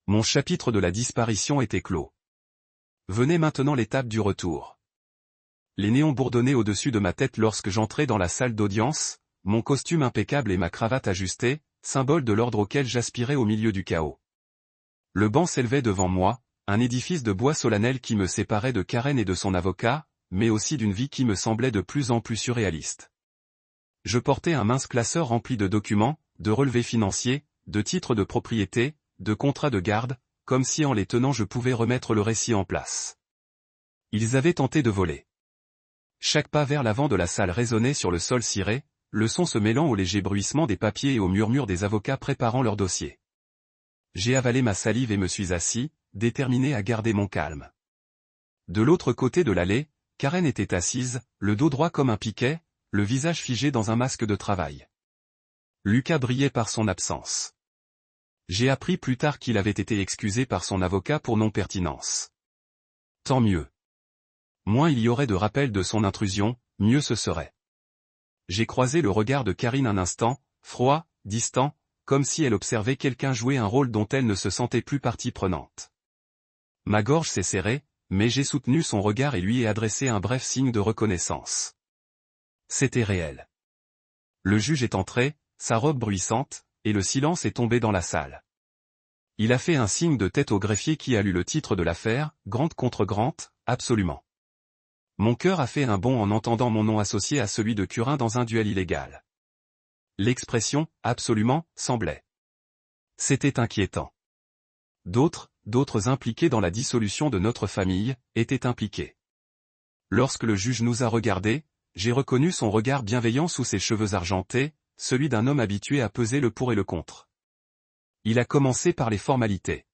Mon chapitre de la disparition était clos. Venait maintenant l'étape du retour. Les néons bourdonnaient au-dessus de ma tête lorsque j'entrai dans la salle d'audience, mon costume impeccable et ma cravate ajustée, symbole de l'ordre auquel j'aspirais au milieu du chaos. Le banc s'élevait devant moi, un édifice de bois solennel qui me séparait de Karen et de son avocat, mais aussi d'une vie qui me semblait de plus en plus surréaliste. Je portais un mince classeur rempli de documents, de relevés financiers, de titres de propriété, de contrats de garde, comme si en les tenant je pouvais remettre le récit en place. Ils avaient tenté de voler. Chaque pas vers l'avant de la salle résonnait sur le sol ciré, le son se mêlant au léger bruissement des papiers et au murmure des avocats préparant leurs dossiers. J'ai avalé ma salive et me suis assis, déterminé à garder mon calme. De l'autre côté de l'allée, Karen était assise, le dos droit comme un piquet, le visage figé dans un masque de travail. Lucas brillait par son absence. J'ai appris plus tard qu'il avait été excusé par son avocat pour non-pertinence. Tant mieux. Moins il y aurait de rappels de son intrusion, mieux ce serait. J'ai croisé le regard de Karine un instant, froid, distant, comme si elle observait quelqu'un jouer un rôle dont elle ne se sentait plus partie prenante. Ma gorge s'est serrée, mais j'ai soutenu son regard et lui ai adressé un bref signe de reconnaissance. C'était réel. Le juge est entré, sa robe bruissante, et le silence est tombé dans la salle. Il a fait un signe de tête au greffier qui a lu le titre de l'affaire, Grant contre Grant, absolument. Mon cœur a fait un bond en entendant mon nom associé à celui de Curin dans un duel illégal. L'expression « absolument » semblait. C'était inquiétant. D'autres impliqués dans la dissolution de notre famille, étaient impliqués. Lorsque le juge nous a regardés, j'ai reconnu son regard bienveillant sous ses cheveux argentés, celui d'un homme habitué à peser le pour et le contre. Il a commencé par les formalités.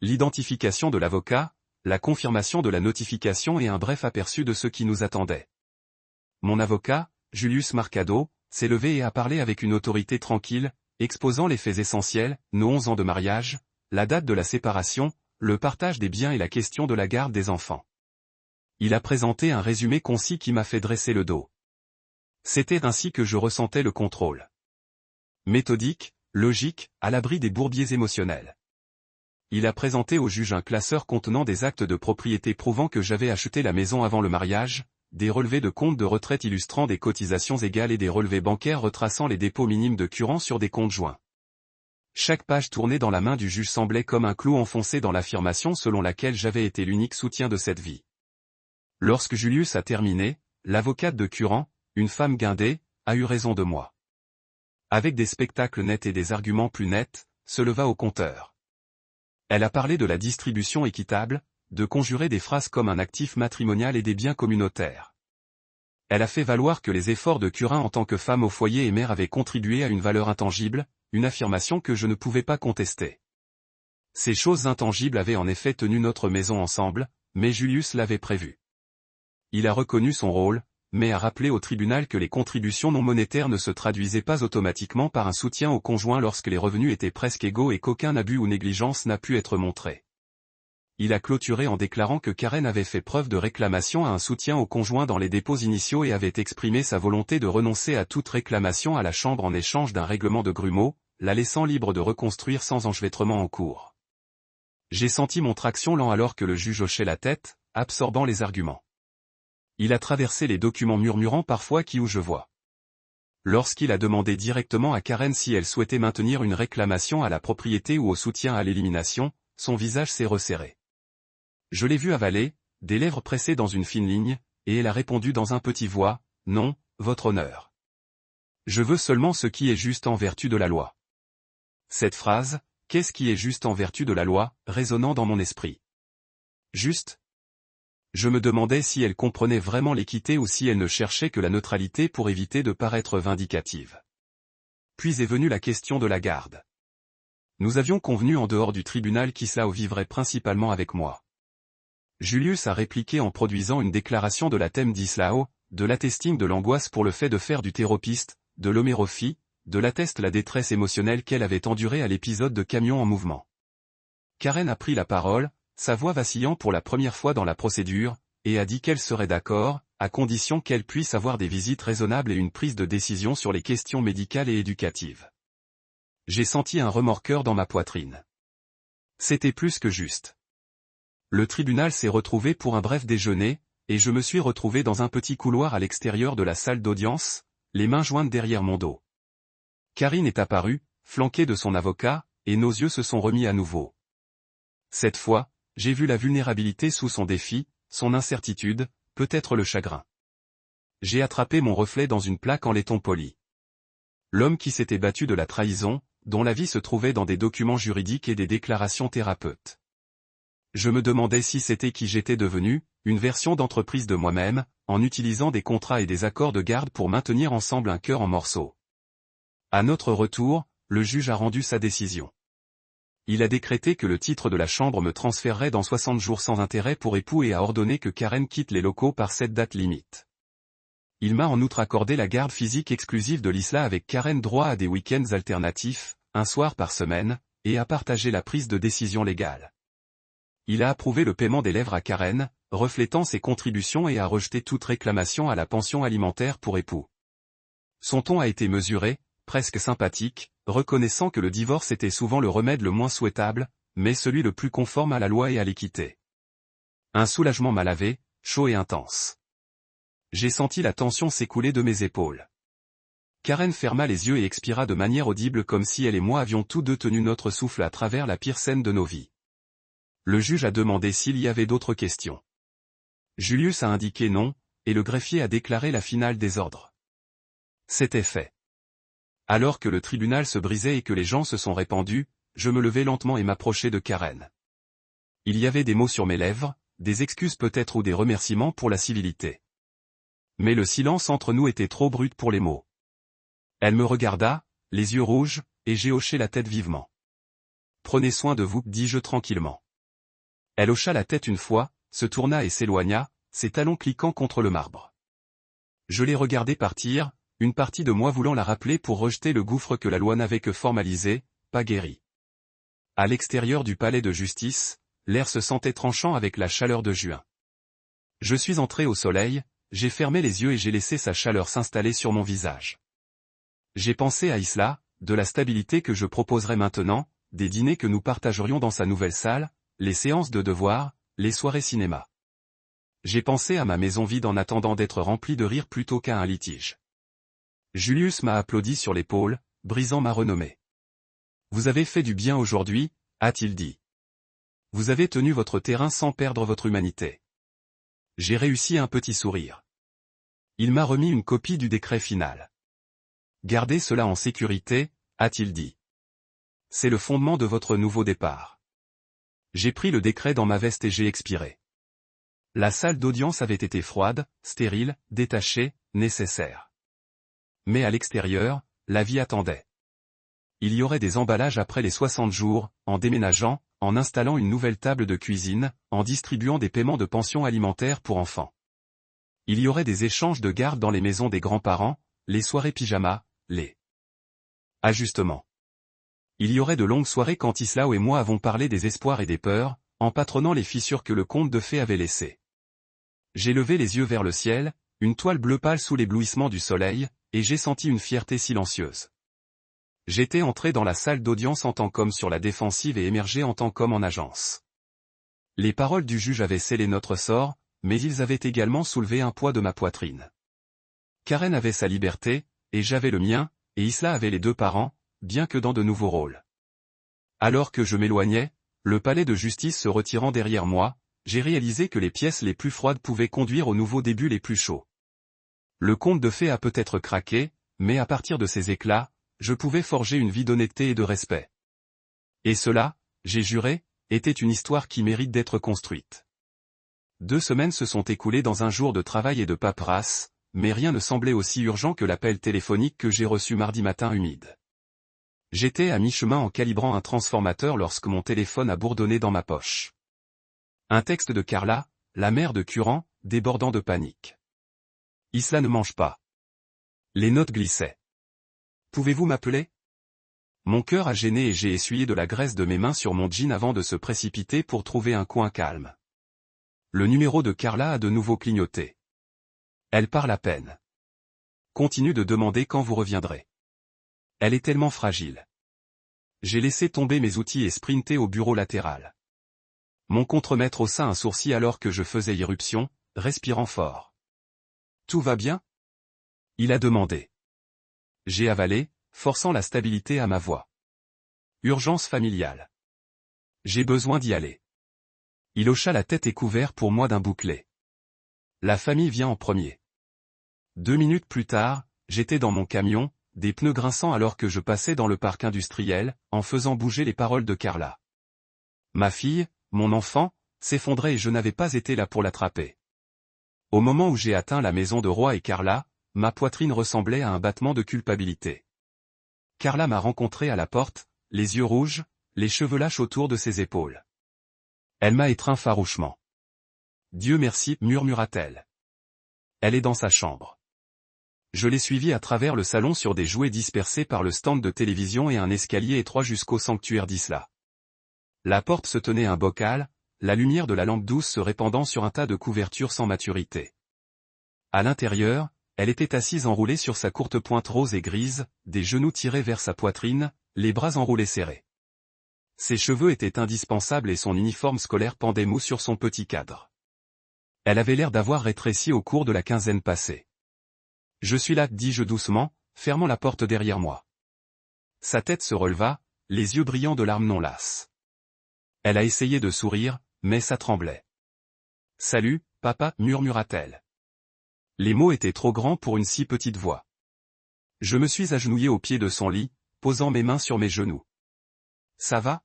L'identification de l'avocat, la confirmation de la notification et un bref aperçu de ce qui nous attendait. Mon avocat, Julius Marcado, s'est levé et a parlé avec une autorité tranquille, exposant les faits essentiels, nos 11 ans de mariage, la date de la séparation, le partage des biens et la question de la garde des enfants. Il a présenté un résumé concis qui m'a fait dresser le dos. C'était ainsi que je ressentais le contrôle. Méthodique, logique, à l'abri des bourbiers émotionnels. Il a présenté au juge un classeur contenant des actes de propriété prouvant que j'avais acheté la maison avant le mariage, des relevés de comptes de retraite illustrant des cotisations égales et des relevés bancaires retraçant les dépôts minimes de Curan sur des comptes joints. Chaque page tournée dans la main du juge semblait comme un clou enfoncé dans l'affirmation selon laquelle j'avais été l'unique soutien de cette vie. Lorsque Julius a terminé, l'avocate de Curan, une femme guindée, a eu raison de moi. Avec des spectacles nets et des arguments plus nets, se leva au compteur. Elle a parlé de la distribution équitable, de conjurer des phrases comme un actif matrimonial et des biens communautaires. Elle a fait valoir que les efforts de Curin en tant que femme au foyer et mère avaient contribué à une valeur intangible, une affirmation que je ne pouvais pas contester. Ces choses intangibles avaient en effet tenu notre maison ensemble, mais Julius l'avait prévu. Il a reconnu son rôle, mais a rappelé au tribunal que les contributions non monétaires ne se traduisaient pas automatiquement par un soutien au conjoint lorsque les revenus étaient presque égaux et qu'aucun abus ou négligence n'a pu être montré. il a clôturé en déclarant que Karen avait fait preuve de réclamation à un soutien au conjoint dans les dépôts initiaux et avait exprimé sa volonté de renoncer à toute réclamation à la Chambre en échange d'un règlement de grumeaux, la laissant libre de reconstruire sans enchevêtrement en cours. J'ai senti mon traction lent alors que le juge hochait la tête, absorbant les arguments. Il a traversé les documents murmurant parfois qui où je vois. Lorsqu'il a demandé directement à Karen si elle souhaitait maintenir une réclamation à la propriété ou au soutien à l'élimination, son visage s'est resserré. Je l'ai vu avaler, des lèvres pressées dans une fine ligne, et elle a répondu dans un petit voix, « Non, votre honneur. Je veux seulement ce qui est juste en vertu de la loi. » Cette phrase, « Qu'est-ce qui est juste en vertu de la loi ?» résonnant dans mon esprit. Juste ? Je me demandais si elle comprenait vraiment l'équité ou si elle ne cherchait que la neutralité pour éviter de paraître vindicative. Puis est venue la question de la garde. Nous avions convenu en dehors du tribunal qu'Islao vivrait principalement avec moi. Julius a répliqué en produisant une déclaration de la thème d'Islao, de l'attesting de l'angoisse pour le fait de faire du théropiste, de l'homérophie, de l'atteste la détresse émotionnelle qu'elle avait endurée à l'épisode de camion en mouvement. Karen a pris la parole, sa voix vacillant pour la première fois dans la procédure, et a dit qu'elle serait d'accord, à condition qu'elle puisse avoir des visites raisonnables et une prise de décision sur les questions médicales et éducatives. J'ai senti un remorqueur dans ma poitrine. C'était plus que juste. Le tribunal s'est retrouvé pour un bref déjeuner, et je me suis retrouvé dans un petit couloir à l'extérieur de la salle d'audience, les mains jointes derrière mon dos. Karine est apparue, flanquée de son avocat, et nos yeux se sont remis à nouveau. Cette fois, j'ai vu la vulnérabilité sous son défi, son incertitude, peut-être le chagrin. J'ai attrapé mon reflet dans une plaque en laiton poli. L'homme qui s'était battu de la trahison, dont la vie se trouvait dans des documents juridiques et des déclarations thérapeutes. Je me demandais si c'était qui j'étais devenu, une version d'entreprise de moi-même, en utilisant des contrats et des accords de garde pour maintenir ensemble un cœur en morceaux. À notre retour, le juge a rendu sa décision. Il a décrété que le titre de la chambre me transférerait dans 60 jours sans intérêt pour époux et a ordonné que Karen quitte les locaux par cette date limite. Il m'a en outre accordé la garde physique exclusive de l'ISLA avec Karen droit à des week-ends alternatifs, un soir par semaine, et a partagé la prise de décision légale. Il a approuvé le paiement des lèvres à Karen, reflétant ses contributions et a rejeté toute réclamation à la pension alimentaire pour époux. Son ton a été mesuré, presque sympathique, reconnaissant que le divorce était souvent le remède le moins souhaitable, mais celui le plus conforme à la loi et à l'équité. Un soulagement m'a lavé, chaud et intense. J'ai senti la tension s'écouler de mes épaules. Karen ferma les yeux et expira de manière audible comme si elle et moi avions tous deux tenu notre souffle à travers la pire scène de nos vies. Le juge a demandé s'il y avait d'autres questions. Julius a indiqué non, et le greffier a déclaré la finale des ordres. C'était fait. Alors que le tribunal se brisait et que les gens se sont répandus, je me levai lentement et m'approchai de Karen. Il y avait des mots sur mes lèvres, des excuses peut-être ou des remerciements pour la civilité. Mais le silence entre nous était trop brut pour les mots. Elle me regarda, les yeux rouges, et j'ai hoché la tête vivement. « Prenez soin de vous, dis-je tranquillement. » Elle hocha la tête une fois, se tourna et s'éloigna, ses talons cliquant contre le marbre. Je l'ai regardée partir, une partie de moi voulant la rappeler pour rejeter le gouffre que la loi n'avait que formalisé, pas guéri. À l'extérieur du palais de justice, l'air se sentait tranchant avec la chaleur de juin. Je suis entré au soleil, j'ai fermé les yeux et j'ai laissé sa chaleur s'installer sur mon visage. J'ai pensé à Isla, de la stabilité que je proposerais maintenant, des dîners que nous partagerions dans sa nouvelle salle, les séances de devoirs, les soirées cinéma. J'ai pensé à ma maison vide en attendant d'être remplie de rire plutôt qu'à un litige. Julius m'a applaudi sur l'épaule, brisant ma renommée. « Vous avez fait du bien aujourd'hui » a-t-il dit. « Vous avez tenu votre terrain sans perdre votre humanité. » J'ai réussi un petit sourire. Il m'a remis une copie du décret final. « Gardez cela en sécurité » a-t-il dit. « C'est le fondement de votre nouveau départ. » J'ai pris le décret dans ma veste et j'ai expiré. La salle d'audience avait été froide, stérile, détachée, nécessaire. Mais à l'extérieur, la vie attendait. Il y aurait des emballages après les 60 jours, en déménageant, en installant une nouvelle table de cuisine, en distribuant des paiements de pension alimentaire pour enfants. Il y aurait des échanges de garde dans les maisons des grands-parents, les soirées pyjama, les ajustements. Il y aurait de longues soirées quand Islao et moi avons parlé des espoirs et des peurs, empâtronnant les fissures que le conte de fées avait laissées. J'ai levé les yeux vers le ciel, une toile bleue pâle sous l'éblouissement du soleil, et j'ai senti une fierté silencieuse. J'étais entré dans la salle d'audience en tant qu'homme sur la défensive et émergé en tant qu'homme en agence. Les paroles du juge avaient scellé notre sort, mais ils avaient également soulevé un poids de ma poitrine. Karen avait sa liberté, et j'avais le mien, et Isla avait les deux parents, bien que dans de nouveaux rôles. Alors que je m'éloignais, le palais de justice se retirant derrière moi, j'ai réalisé que les pièces les plus froides pouvaient conduire aux nouveaux débuts les plus chauds. Le conte de fées a peut-être craqué, mais à partir de ces éclats, je pouvais forger une vie d'honnêteté et de respect. Et cela, j'ai juré, était une histoire qui mérite d'être construite. 2 semaines se sont écoulées dans un jour de travail et de paperasse, mais rien ne semblait aussi urgent que l'appel téléphonique que j'ai reçu mardi matin humide. J'étais à mi-chemin en calibrant un transformateur lorsque mon téléphone a bourdonné dans ma poche. Un texte de Carla, la mère de Curran, débordant de panique. Isla ne mange pas. Les notes glissaient. Pouvez-vous m'appeler? Mon cœur a gêné et j'ai essuyé de la graisse de mes mains sur mon jean avant de se précipiter pour trouver un coin calme. Le numéro de Carla a de nouveau clignoté. Elle parle à peine. Continue de demander quand vous reviendrez. Elle est tellement fragile. J'ai laissé tomber mes outils et sprinté au bureau latéral. Mon contremaître haussa un sourcil alors que je faisais irruption, respirant fort. Tout va bien? Il a demandé. J'ai avalé, forçant la stabilité à ma voix. Urgence familiale. J'ai besoin d'y aller. Il hocha la tête et couvert pour moi d'un bouclé. La famille vient en premier. 2 minutes plus tard, j'étais dans mon camion, des pneus grinçants alors que je passais dans le parc industriel, en faisant bouger les paroles de Carla. Ma fille, mon enfant, s'effondrait et je n'avais pas été là pour l'attraper. Au moment où j'ai atteint la maison de Roy et Carla, ma poitrine ressemblait à un battement de culpabilité. Carla m'a rencontré à la porte, les yeux rouges, les cheveux lâches autour de ses épaules. Elle m'a étreint farouchement. Dieu merci, murmura-t-elle. Elle est dans sa chambre. Je l'ai suivie à travers le salon sur des jouets dispersés par le stand de télévision et un escalier étroit jusqu'au sanctuaire d'Isla. La porte se tenait un bocal, la lumière de la lampe douce se répandant sur un tas de couvertures sans maturité. À l'intérieur, elle était assise enroulée sur sa courte pointe rose et grise, des genoux tirés vers sa poitrine, les bras enroulés serrés. Ses cheveux étaient indispensables et son uniforme scolaire pendait mou sur son petit cadre. Elle avait l'air d'avoir rétréci au cours de la quinzaine passée. Je suis là, dis-je doucement, fermant la porte derrière moi. Sa tête se releva, les yeux brillants de larmes non lasses. Elle a essayé de sourire, mais ça tremblait. Salut, papa, murmura-t-elle. Les mots étaient trop grands pour une si petite voix. Je me suis agenouillé au pied de son lit, posant mes mains sur mes genoux. Ça va?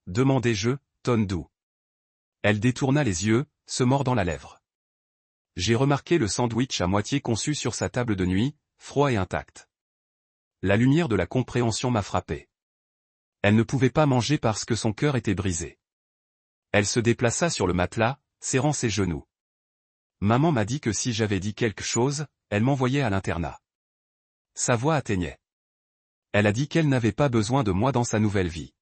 Demandai-je, ton doux. Elle détourna les yeux, se mordant la lèvre. J'ai remarqué le sandwich à moitié conçu sur sa table de nuit, froid et intact. La lumière de la compréhension m'a frappé. Elle ne pouvait pas manger parce que son cœur était brisé. Elle se déplaça sur le matelas, serrant ses genoux. Maman m'a dit que si j'avais dit quelque chose, elle m'envoyait à l'internat. Sa voix atteignait. Elle a dit qu'elle n'avait pas besoin de moi dans sa nouvelle vie.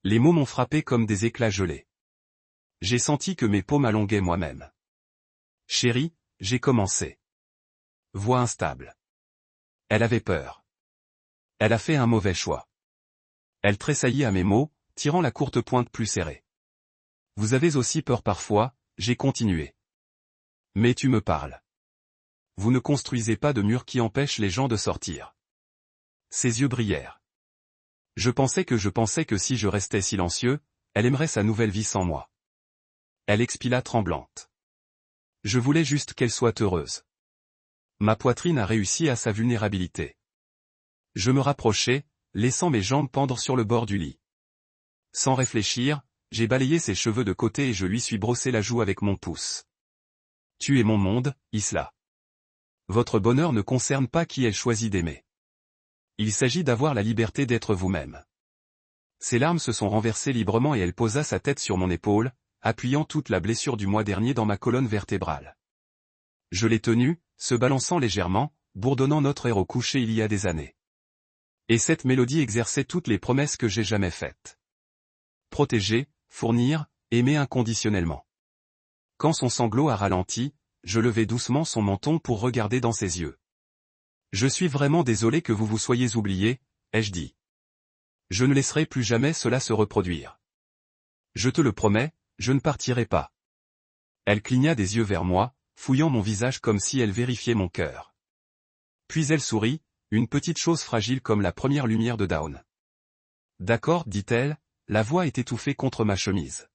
Les mots m'ont frappé comme des éclats gelés. J'ai senti que mes paumes allonguaient moi-même. Chérie, j'ai commencé. Voix instable. Elle avait peur. Elle a fait un mauvais choix. Elle tressaillit à mes mots, tirant la courte pointe plus serrée. Vous avez aussi peur parfois, j'ai continué. Mais tu me parles. Vous ne construisez pas de murs qui empêchent les gens de sortir. Ses yeux brillèrent. Je pensais que si je restais silencieux, elle aimerait sa nouvelle vie sans moi. Elle expila tremblante. Je voulais juste qu'elle soit heureuse. Ma poitrine a réussi à sa vulnérabilité. Je me rapprochai, laissant mes jambes pendre sur le bord du lit. Sans réfléchir, j'ai balayé ses cheveux de côté et je lui suis brossé la joue avec mon pouce. Tu es mon monde, Isla. Votre bonheur ne concerne pas qui elle choisit d'aimer. Il s'agit d'avoir la liberté d'être vous-même. Ses larmes se sont renversées librement et elle posa sa tête sur mon épaule, appuyant toute la blessure du mois dernier dans ma colonne vertébrale. Je l'ai tenue, se balançant légèrement, bourdonnant notre air au coucher il y a des années. Et cette mélodie exerçait toutes les promesses que j'ai jamais faites. Protégée, fournir, aimer inconditionnellement. Quand son sanglot a ralenti, je levai doucement son menton pour regarder dans ses yeux. Je suis vraiment désolé que vous vous soyez oublié, ai-je dit. Je ne laisserai plus jamais cela se reproduire. Je te le promets, je ne partirai pas. Elle cligna des yeux vers moi, fouillant mon visage comme si elle vérifiait mon cœur. Puis elle sourit, une petite chose fragile comme la première lumière de Dawn. D'accord, dit-elle, la voix est étouffée contre ma chemise.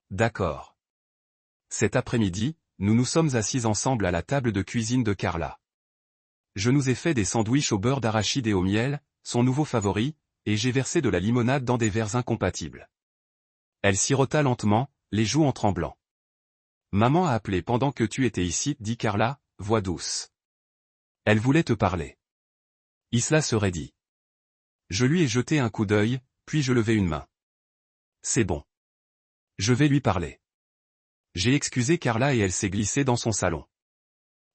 D'accord. Cet après-midi, nous nous sommes assis ensemble à la table de cuisine de Carla. Je nous ai fait des sandwichs au beurre d'arachide et au miel, son nouveau favori, et j'ai versé de la limonade dans des verres incompatibles. Elle sirota lentement, les joues en tremblant. Maman a appelé pendant que tu étais ici, dit Carla, voix douce. Elle voulait te parler. Isla se raidit. Je lui ai jeté un coup d'œil, puis je levai une main. C'est bon. Je vais lui parler. J'ai excusé Carla et elle s'est glissée dans son salon.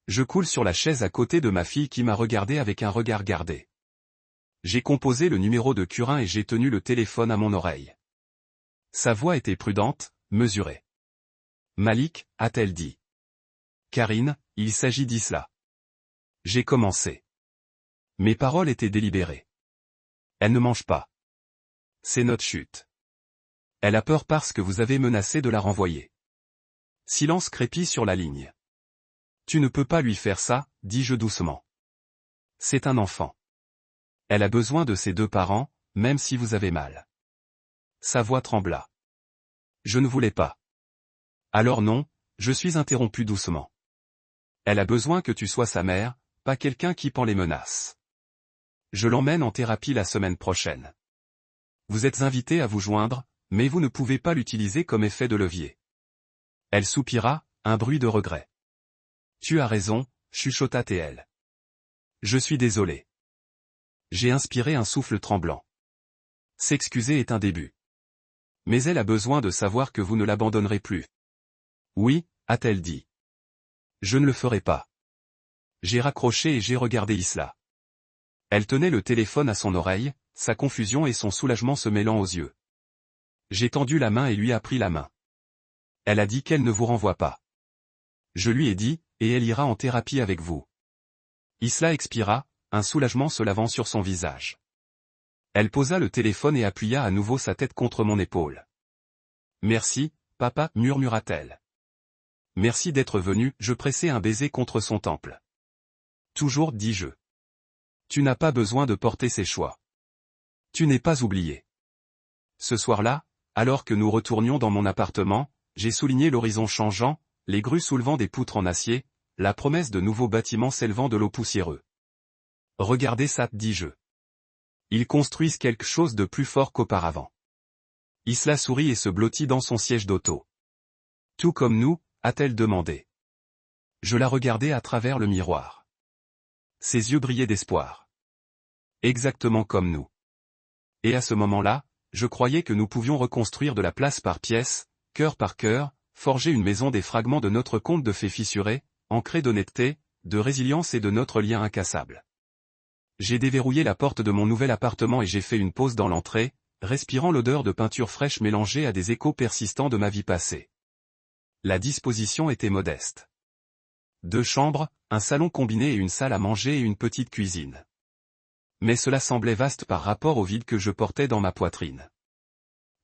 Je coule sur la chaise à côté de ma fille qui m'a regardé avec un regard gardé. J'ai composé le numéro de Curin et j'ai tenu le téléphone à mon oreille. Sa voix était prudente, mesurée. Malik, a-t-elle dit. Karine, il s'agit d'Isla. J'ai commencé. Mes paroles étaient délibérées. Elle ne mange pas. C'est notre chute. Elle a peur parce que vous avez menacé de la renvoyer. Silence crépit sur la ligne. Tu ne peux pas lui faire ça, dis-je doucement. C'est un enfant. Elle a besoin de ses deux parents, même si vous avez mal. Sa voix trembla. Je ne voulais pas. Alors non, je suis interrompu doucement. Elle a besoin que tu sois sa mère, pas quelqu'un qui pend les menaces. Je l'emmène en thérapie la semaine prochaine. Vous êtes invité à vous joindre, mais vous ne pouvez pas l'utiliser comme effet de levier. Elle soupira, un bruit de regret. Tu as raison, chuchota-t-elle. Je suis désolé. J'ai inspiré un souffle tremblant. S'excuser est un début. Mais elle a besoin de savoir que vous ne l'abandonnerez plus. Oui, a-t-elle dit. Je ne le ferai pas. J'ai raccroché et j'ai regardé Isla. Elle tenait le téléphone à son oreille, sa confusion et son soulagement se mêlant aux yeux. J'ai tendu la main et lui ai pris la main. Elle a dit qu'elle ne vous renvoie pas. Je lui ai dit, et elle ira en thérapie avec vous. Isla expira, un soulagement se lavant sur son visage. Elle posa le téléphone et appuya à nouveau sa tête contre mon épaule. Merci, papa, murmura-t-elle. Merci d'être venu, je pressai un baiser contre son temple. Toujours, dis-je. Tu n'as pas besoin de porter ses choix. Tu n'es pas oublié. Ce soir-là, alors que nous retournions dans mon appartement, j'ai souligné l'horizon changeant, les grues soulevant des poutres en acier, la promesse de nouveaux bâtiments s'élevant de l'eau poussiéreux. Regardez ça, dis-je. Ils construisent quelque chose de plus fort qu'auparavant. Isla sourit et se blottit dans son siège d'auto. Tout comme nous, a-t-elle demandé. Je la regardais à travers le miroir. Ses yeux brillaient d'espoir. Exactement comme nous. Et à ce moment-là, je croyais que nous pouvions reconstruire de la place par pièce, cœur par cœur, forger une maison des fragments de notre conte de fées fissurés, ancrés d'honnêteté, de résilience et de notre lien incassable. J'ai déverrouillé la porte de mon nouvel appartement et j'ai fait une pause dans l'entrée, respirant l'odeur de peinture fraîche mélangée à des échos persistants de ma vie passée. La disposition était modeste. 2 chambres, un salon combiné et une salle à manger et une petite cuisine. Mais cela semblait vaste par rapport au vide que je portais dans ma poitrine.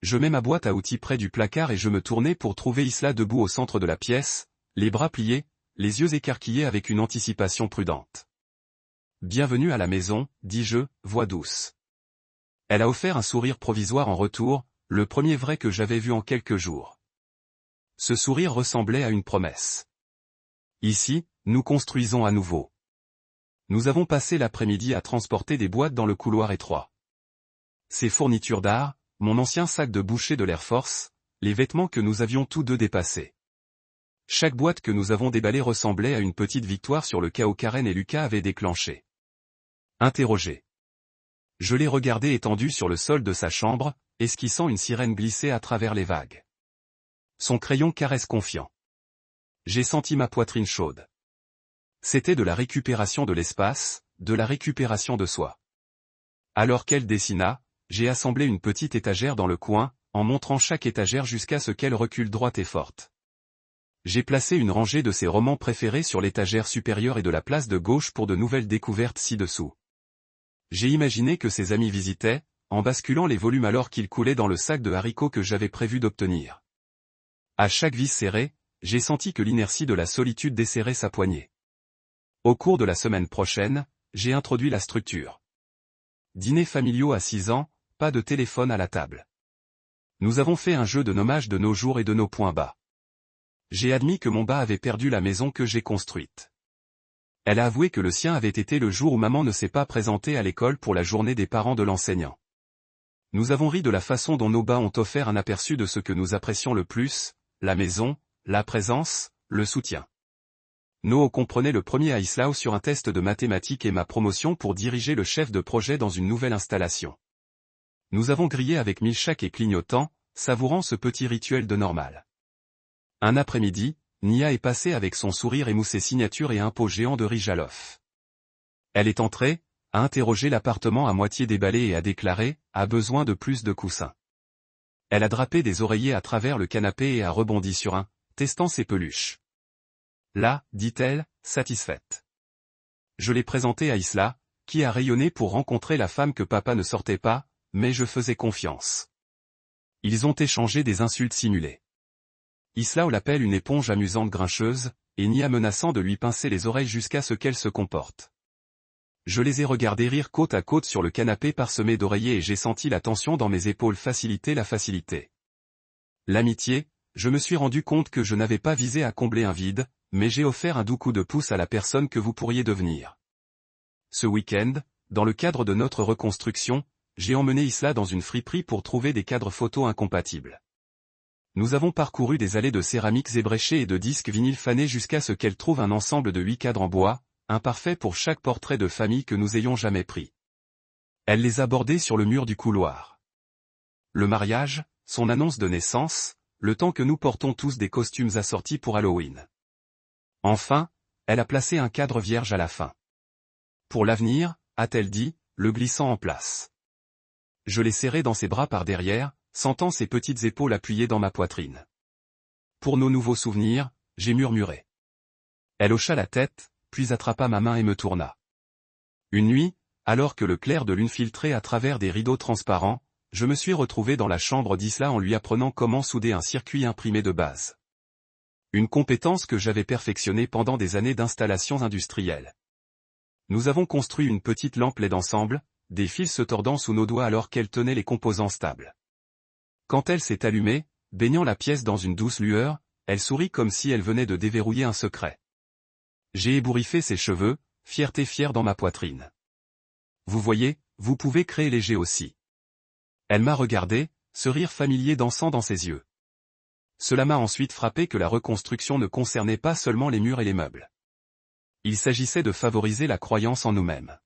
Je mets ma boîte à outils près du placard et je me tournai pour trouver Isla debout au centre de la pièce, les bras pliés, les yeux écarquillés avec une anticipation prudente. Bienvenue à la maison, dis-je, voix douce. Elle a offert un sourire provisoire en retour, le premier vrai que j'avais vu en quelques jours. Ce sourire ressemblait à une promesse. Ici, nous construisons à nouveau. Nous avons passé l'après-midi à transporter des boîtes dans le couloir étroit. Ces fournitures d'art, mon ancien sac de boucher de l'Air Force, les vêtements que nous avions tous deux dépassés. Chaque boîte que nous avons déballée ressemblait à une petite victoire sur le chaos Karen et Lucas avaient déclenché. Interrogé. Je l'ai regardé étendu sur le sol de sa chambre, esquissant une sirène glissée à travers les vagues. Son crayon caresse confiant. J'ai senti ma poitrine chaude. C'était de la récupération de l'espace, de la récupération de soi. Alors qu'elle dessina, j'ai assemblé une petite étagère dans le coin, en montrant chaque étagère jusqu'à ce qu'elle recule droite et forte. J'ai placé une rangée de ses romans préférés sur l'étagère supérieure et de la place de gauche pour de nouvelles découvertes ci-dessous. J'ai imaginé que ses amis visitaient, en basculant les volumes alors qu'ils coulaient dans le sac de haricots que j'avais prévu d'obtenir. À chaque vis serrée, j'ai senti que l'inertie de la solitude desserrait sa poignée. Au cours de la semaine prochaine, j'ai introduit la structure. Dîners familiaux à 6 ans, pas de téléphone à la table. Nous avons fait un jeu de nommage de nos jours et de nos points bas. J'ai admis que mon bas avait perdu la maison que j'ai construite. Elle a avoué que le sien avait été le jour où maman ne s'est pas présentée à l'école pour la journée des parents de l'enseignant. Nous avons ri de la façon dont nos bas ont offert un aperçu de ce que nous apprécions le plus, la maison, la présence, le soutien. No comprenait le premier à Islao sur un test de mathématiques et ma promotion pour diriger le chef de projet dans une nouvelle installation. Nous avons grillé avec milkshake et clignotant, savourant ce petit rituel de normal. Un après-midi, Nia est passée avec son sourire émoussé signature et un pot géant de riz jalof. Elle est entrée, a interrogé l'appartement à moitié déballé et a déclaré « a besoin de plus de coussins ». Elle a drapé des oreillers à travers le canapé et a rebondi sur un, testant ses peluches. Là, dit-elle, satisfaite. Je l'ai présenté à Isla, qui a rayonné pour rencontrer la femme que papa ne sortait pas, mais je faisais confiance. Ils ont échangé des insultes simulées. Islao l'appelle une éponge amusante grincheuse, et Nia menaçant de lui pincer les oreilles jusqu'à ce qu'elle se comporte. Je les ai regardés rire côte à côte sur le canapé parsemé d'oreillers et j'ai senti la tension dans mes épaules faciliter la facilité. L'amitié, je me suis rendu compte que je n'avais pas visé à combler un vide, mais j'ai offert un doux coup de pouce à la personne que vous pourriez devenir. Ce week-end, dans le cadre de notre reconstruction, j'ai emmené Isla dans une friperie pour trouver des cadres photos incompatibles. Nous avons parcouru des allées de céramiques ébréchées et de disques vinyles fanés jusqu'à ce qu'elle trouve un ensemble de 8 cadres en bois, imparfaits pour chaque portrait de famille que nous ayons jamais pris. Elle les a bordés sur le mur du couloir. Le mariage, son annonce de naissance, le temps que nous portons tous des costumes assortis pour Halloween. Enfin, elle a placé un cadre vierge à la fin. Pour l'avenir, a-t-elle dit, le glissant en place. Je l'ai serré dans ses bras par derrière, sentant ses petites épaules appuyées dans ma poitrine. Pour nos nouveaux souvenirs, j'ai murmuré. Elle hocha la tête, puis attrapa ma main et me tourna. Une nuit, alors que le clair de lune filtrait à travers des rideaux transparents, je me suis retrouvé dans la chambre d'Isla en lui apprenant comment souder un circuit imprimé de base. Une compétence que j'avais perfectionnée pendant des années d'installations industrielles. Nous avons construit une petite lampe LED ensemble, des fils se tordant sous nos doigts alors qu'elle tenait les composants stables. Quand elle s'est allumée, baignant la pièce dans une douce lueur, elle sourit comme si elle venait de déverrouiller un secret. J'ai ébouriffé ses cheveux, fierté fière dans ma poitrine. Vous voyez, vous pouvez créer léger aussi. Elle m'a regardé, ce rire familier dansant dans ses yeux. Cela m'a ensuite frappé que la reconstruction ne concernait pas seulement les murs et les meubles. Il s'agissait de favoriser la croyance en nous-mêmes.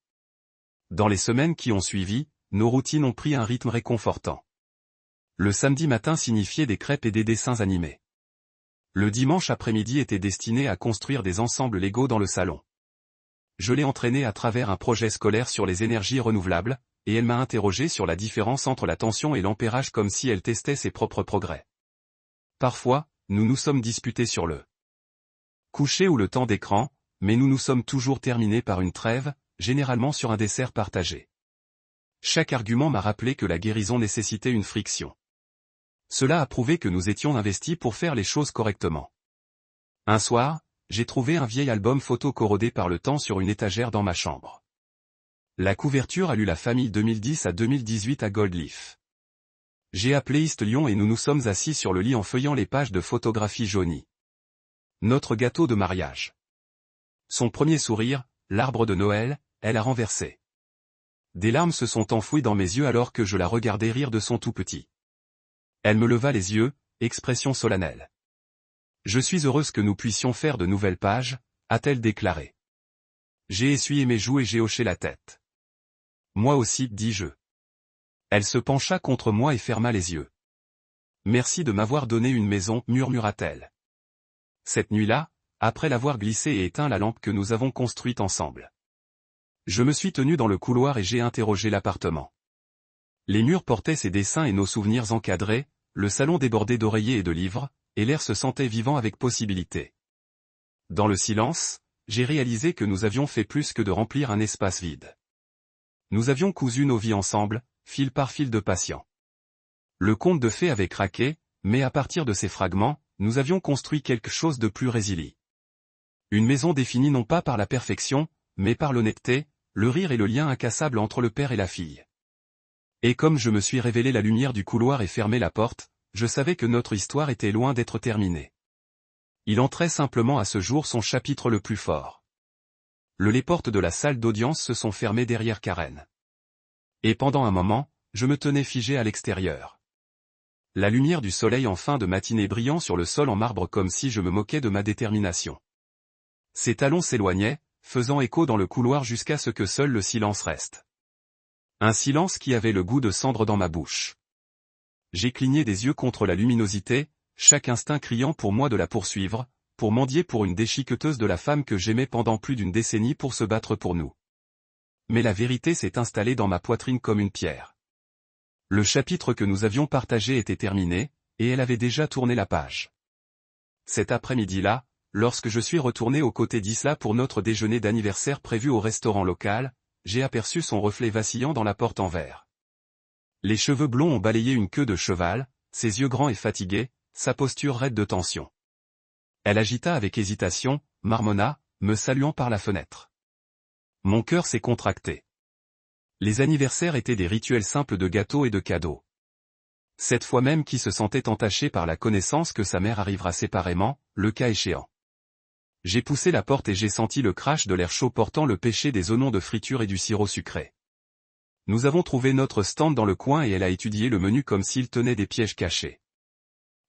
Dans les semaines qui ont suivi, nos routines ont pris un rythme réconfortant. Le samedi matin signifiait des crêpes et des dessins animés. Le dimanche après-midi était destiné à construire des ensembles Lego dans le salon. Je l'ai entraînée à travers un projet scolaire sur les énergies renouvelables, et elle m'a interrogé sur la différence entre la tension et l'ampérage comme si elle testait ses propres progrès. Parfois, nous nous sommes disputés sur le coucher ou le temps d'écran, mais nous nous sommes toujours terminés par une trêve, généralement sur un dessert partagé. Chaque argument m'a rappelé que la guérison nécessitait une friction. Cela a prouvé que nous étions investis pour faire les choses correctement. Un soir, j'ai trouvé un vieil album photo corrodé par le temps sur une étagère dans ma chambre. La couverture a lu la famille 2010 à 2018 à Goldleaf. J'ai appelé East Lyon et nous nous sommes assis sur le lit en feuillant les pages de photographies jaunies. Notre gâteau de mariage. Son premier sourire, l'arbre de Noël, elle a renversé. Des larmes se sont enfouies dans mes yeux alors que je la regardais rire de son tout petit. Elle me leva les yeux, expression solennelle. Je suis heureuse que nous puissions faire de nouvelles pages, a-t-elle déclaré. J'ai essuyé mes joues et j'ai hoché la tête. Moi aussi, dis-je. Elle se pencha contre moi et ferma les yeux. Merci de m'avoir donné une maison, murmura-t-elle. Cette nuit-là, après l'avoir glissé et éteint la lampe que nous avons construite ensemble. Je me suis tenu dans le couloir et j'ai interrogé l'appartement. Les murs portaient ses dessins et nos souvenirs encadrés, le salon débordait d'oreillers et de livres, et l'air se sentait vivant avec possibilité. Dans le silence, j'ai réalisé que nous avions fait plus que de remplir un espace vide. Nous avions cousu nos vies ensemble, fil par fil de patients. Le conte de fées avait craqué, mais à partir de ces fragments, nous avions construit quelque chose de plus résilient. Une maison définie non pas par la perfection, mais par l'honnêteté, le rire et le lien incassable entre le père et la fille. Et comme je me suis révélé la lumière du couloir et fermé la porte, je savais que notre histoire était loin d'être terminée. Il entrait simplement à ce jour son chapitre le plus fort. Les portes de la salle d'audience se sont fermées derrière Karen. Et pendant un moment, je me tenais figé à l'extérieur. La lumière du soleil en fin de matinée brillant sur le sol en marbre comme si je me moquais de ma détermination. Ses talons s'éloignaient, faisant écho dans le couloir jusqu'à ce que seul le silence reste. Un silence qui avait le goût de cendre dans ma bouche. J'ai cligné des yeux contre la luminosité, chaque instinct criant pour moi de la poursuivre, pour mendier pour une déchiqueteuse de la femme que j'aimais pendant plus d'une décennie pour se battre pour nous. Mais la vérité s'est installée dans ma poitrine comme une pierre. Le chapitre que nous avions partagé était terminé, et elle avait déjà tourné la page. Cet après-midi-là, lorsque je suis retourné aux côtés d'Isla pour notre déjeuner d'anniversaire prévu au restaurant local, j'ai aperçu son reflet vacillant dans la porte en verre. Les cheveux blonds ont balayé une queue de cheval, ses yeux grands et fatigués, sa posture raide de tension. Elle agita avec hésitation, marmonna, me saluant par la fenêtre. Mon cœur s'est contracté. Les anniversaires étaient des rituels simples de gâteaux et de cadeaux. Cette fois même qui se sentait entachée par la connaissance que sa mère arrivera séparément, le cas échéant. J'ai poussé la porte et j'ai senti le crash de l'air chaud portant le péché des oignons de friture et du sirop sucré. Nous avons trouvé notre stand dans le coin et elle a étudié le menu comme s'il tenait des pièges cachés.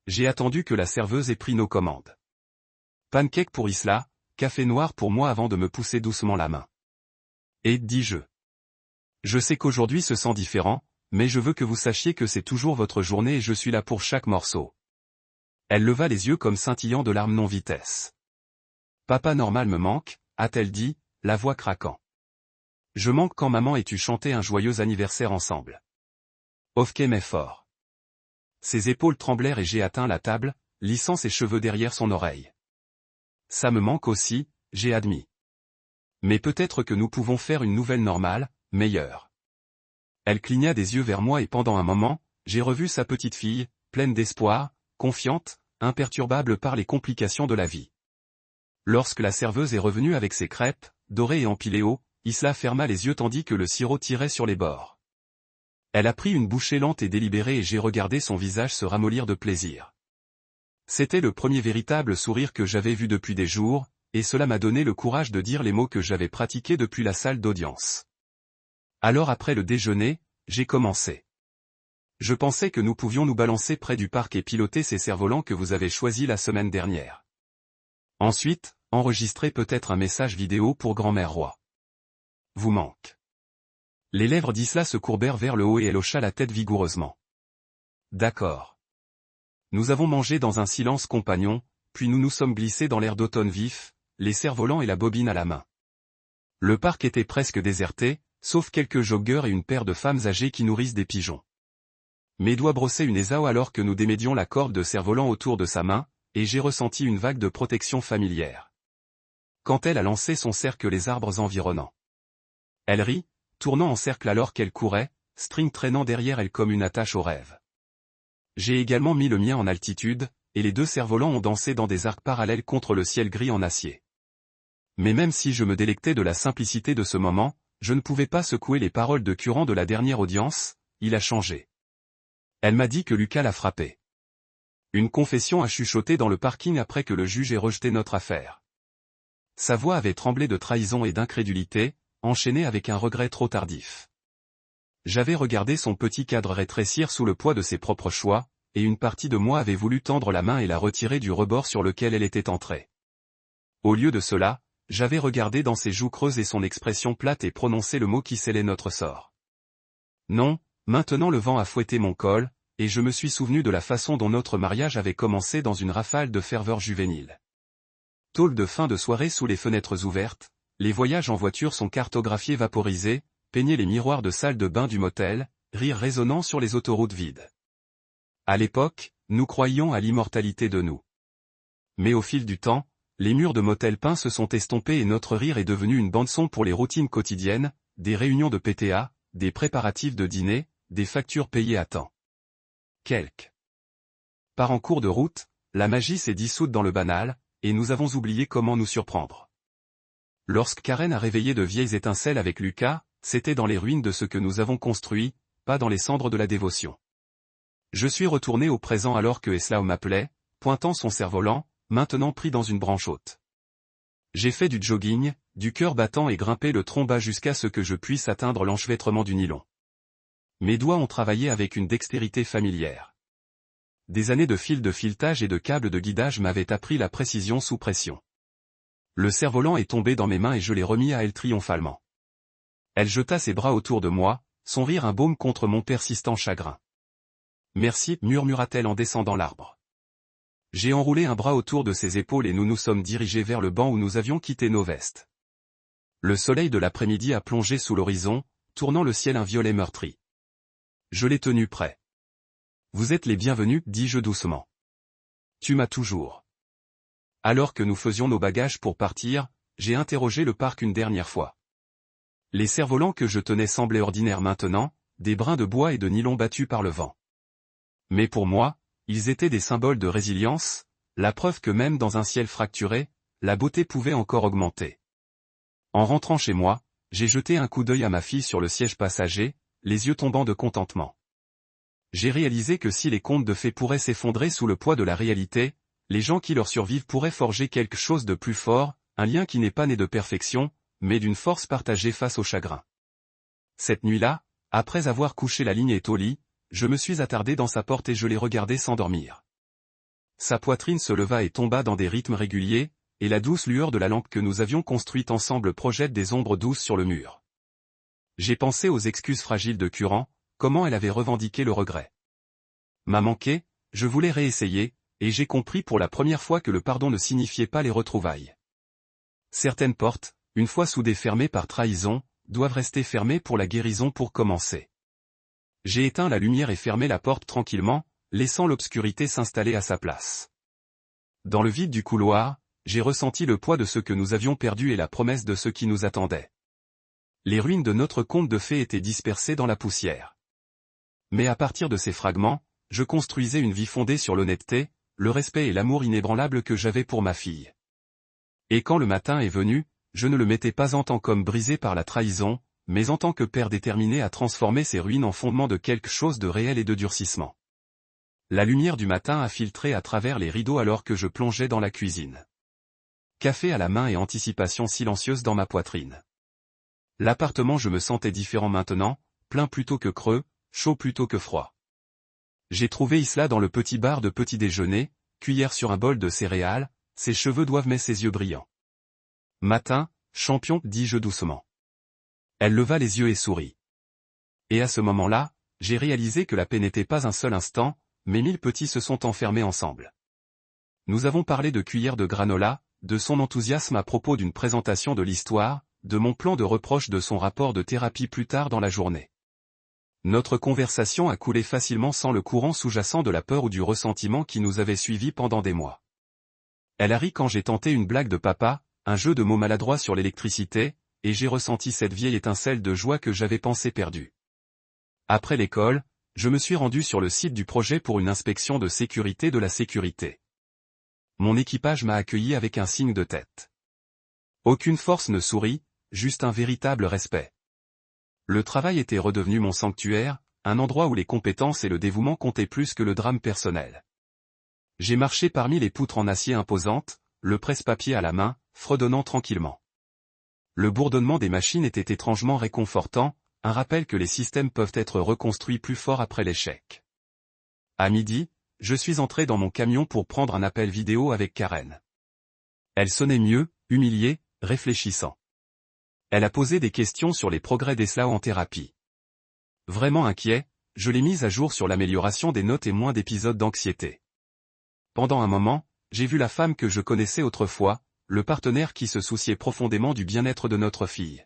J'ai attendu que la serveuse ait pris nos commandes. Pancake pour Isla, café noir pour moi avant de me pousser doucement la main. Et dis-je. Je sais qu'aujourd'hui se sent différent, mais je veux que vous sachiez que c'est toujours votre journée et je suis là pour chaque morceau. Elle leva les yeux comme scintillant de larmes non vitesse. Papa normal me manque, a-t-elle dit, la voix craquant. Je manque quand maman et tu chantais un joyeux anniversaire ensemble. Ofke mais fort. Ses épaules tremblèrent et j'ai atteint la table, lissant ses cheveux derrière son oreille. Ça me manque aussi, j'ai admis. Mais peut-être que nous pouvons faire une nouvelle normale, meilleure. Elle cligna des yeux vers moi et pendant un moment, j'ai revu sa petite fille, pleine d'espoir, confiante, imperturbable par les complications de la vie. Lorsque la serveuse est revenue avec ses crêpes, dorées et empilées haut, Isla ferma les yeux tandis que le sirop tirait sur les bords. Elle a pris une bouchée lente et délibérée et j'ai regardé son visage se ramollir de plaisir. C'était le premier véritable sourire que j'avais vu depuis des jours, et cela m'a donné le courage de dire les mots que j'avais pratiqués depuis la salle d'audience. Alors après le déjeuner, j'ai commencé. Je pensais que nous pouvions nous balancer près du parc et piloter ces cerfs-volants que vous avez choisis la semaine dernière. Ensuite, enregistrer peut-être un message vidéo pour grand-mère roi. Vous manque. Les lèvres d'Isla se courbèrent vers le haut et elle hocha la tête vigoureusement. D'accord. Nous avons mangé dans un silence compagnon, puis nous nous sommes glissés dans l'air d'automne vif, les cerfs-volants et la bobine à la main. Le parc était presque déserté, sauf quelques joggeurs et une paire de femmes âgées qui nourrissent des pigeons. Mes doigts brossaient une ésao alors que nous démédions la corde de cerf-volant autour de sa main, et j'ai ressenti une vague de protection familière. Quand elle a lancé son cercle les arbres environnants. Elle rit, tournant en cercle alors qu'elle courait, string traînant derrière elle comme une attache au rêve. J'ai également mis le mien en altitude, et les deux cerfs-volants ont dansé dans des arcs parallèles contre le ciel gris en acier. Mais même si je me délectais de la simplicité de ce moment, je ne pouvais pas secouer les paroles de Curant de la dernière audience, il a changé. Elle m'a dit que Lucas l'a frappé. Une confession a chuchoté dans le parking après que le juge ait rejeté notre affaire. Sa voix avait tremblé de trahison et d'incrédulité, enchaînée avec un regret trop tardif. J'avais regardé son petit cadre rétrécir sous le poids de ses propres choix, et une partie de moi avait voulu tendre la main et la retirer du rebord sur lequel elle était entrée. Au lieu de cela, j'avais regardé dans ses joues creuses et son expression plate et prononcé le mot qui scellait notre sort. Non, maintenant le vent a fouetté mon col, et je me suis souvenu de la façon dont notre mariage avait commencé dans une rafale de ferveur juvénile. Tôle de fin de soirée sous les fenêtres ouvertes, les voyages en voiture sont cartographiés vaporisés, peignaient les miroirs de salle de bain du motel, rire résonnant sur les autoroutes vides. À l'époque, nous croyions à l'immortalité de nous. Mais au fil du temps, les murs de motel peints se sont estompés et notre rire est devenu une bande-son pour les routines quotidiennes, des réunions de PTA, des préparatifs de dîner, des factures payées à temps. Quelque part en cours de route, la magie s'est dissoute dans le banal, et nous avons oublié comment nous surprendre. Lorsque Karen a réveillé de vieilles étincelles avec Lucas, c'était dans les ruines de ce que nous avons construit, pas dans les cendres de la dévotion. Je suis retourné au présent alors que Eslao m'appelait, pointant son cerf-volant, maintenant pris dans une branche haute. J'ai fait du jogging, du cœur battant et grimpé le tronc bas jusqu'à ce que je puisse atteindre l'enchevêtrement du nylon. Mes doigts ont travaillé avec une dextérité familière. Des années de fils de filetage et de câbles de guidage m'avaient appris la précision sous pression. Le cerf-volant est tombé dans mes mains et je l'ai remis à elle triomphalement. Elle jeta ses bras autour de moi, son rire un baume contre mon persistant chagrin. « Merci » murmura-t-elle en descendant l'arbre. J'ai enroulé un bras autour de ses épaules et nous nous sommes dirigés vers le banc où nous avions quitté nos vestes. Le soleil de l'après-midi a plongé sous l'horizon, tournant le ciel un violet meurtri. Je l'ai tenu prêt. « Vous êtes les bienvenus » dis-je doucement. « Tu m'as toujours. » Alors que nous faisions nos bagages pour partir, j'ai interrogé le parc une dernière fois. Les cerfs-volants que je tenais semblaient ordinaires maintenant, des brins de bois et de nylon battus par le vent. Mais pour moi, ils étaient des symboles de résilience, la preuve que même dans un ciel fracturé, la beauté pouvait encore augmenter. En rentrant chez moi, j'ai jeté un coup d'œil à ma fille sur le siège passager, les yeux tombants de contentement. J'ai réalisé que si les contes de fées pourraient s'effondrer sous le poids de la réalité, les gens qui leur survivent pourraient forger quelque chose de plus fort, un lien qui n'est pas né de perfection, mais d'une force partagée face au chagrin. Cette nuit-là, après avoir couché la ligne et au lit, je me suis attardé dans sa porte et je l'ai regardé s'endormir. Sa poitrine se leva et tomba dans des rythmes réguliers, et la douce lueur de la lampe que nous avions construite ensemble projette des ombres douces sur le mur. J'ai pensé aux excuses fragiles de Curran, comment elle avait revendiqué le regret. M'a manqué, je voulais réessayer, et j'ai compris pour la première fois que le pardon ne signifiait pas les retrouvailles. Certaines portes, une fois soudées fermées par trahison, doivent rester fermées pour la guérison pour commencer. J'ai éteint la lumière et fermé la porte tranquillement, laissant l'obscurité s'installer à sa place. Dans le vide du couloir, j'ai ressenti le poids de ce que nous avions perdu et la promesse de ce qui nous attendait. Les ruines de notre conte de fées étaient dispersées dans la poussière. Mais à partir de ces fragments, je construisais une vie fondée sur l'honnêteté, le respect et l'amour inébranlable que j'avais pour ma fille. Et quand le matin est venu, je ne le mettais pas en tant qu'homme brisé par la trahison, mais en tant que père déterminé à transformer ces ruines en fondement de quelque chose de réel et de durcissement. La lumière du matin a filtré à travers les rideaux alors que je plongeais dans la cuisine. Café à la main et anticipation silencieuse dans ma poitrine. L'appartement je me sentais différent maintenant, plein plutôt que creux, chaud plutôt que froid. J'ai trouvé Isla dans le petit bar de petit déjeuner, cuillère sur un bol de céréales, ses cheveux doivent mettre ses yeux brillants. Matin, champion, dis-je doucement. Elle leva les yeux et sourit. Et à ce moment-là, j'ai réalisé que la paix n'était pas un seul instant, mais 1000 petits se sont enfermés ensemble. Nous avons parlé de cuillère de granola, de son enthousiasme à propos d'une présentation de l'histoire, de mon plan de reproche de son rapport de thérapie plus tard dans la journée. Notre conversation a coulé facilement sans le courant sous-jacent de la peur ou du ressentiment qui nous avait suivis pendant des mois. Elle a ri quand j'ai tenté une blague de papa, un jeu de mots maladroit sur l'électricité, et j'ai ressenti cette vieille étincelle de joie que j'avais pensé perdue. Après l'école, je me suis rendu sur le site du projet pour une inspection de sécurité de la sécurité. Mon équipage m'a accueilli avec un signe de tête. Aucune force ne sourit, juste un véritable respect. Le travail était redevenu mon sanctuaire, un endroit où les compétences et le dévouement comptaient plus que le drame personnel. J'ai marché parmi les poutres en acier imposantes, le presse-papier à la main, fredonnant tranquillement. Le bourdonnement des machines était étrangement réconfortant, un rappel que les systèmes peuvent être reconstruits plus forts après l'échec. À midi, je suis entré dans mon camion pour prendre un appel vidéo avec Karen. Elle sonnait mieux, humiliée, réfléchissant. Elle a posé des questions sur les progrès d'Eslao en thérapie. Vraiment inquiet, je l'ai mise à jour sur l'amélioration des notes et moins d'épisodes d'anxiété. Pendant un moment, j'ai vu la femme que je connaissais autrefois, le partenaire qui se souciait profondément du bien-être de notre fille.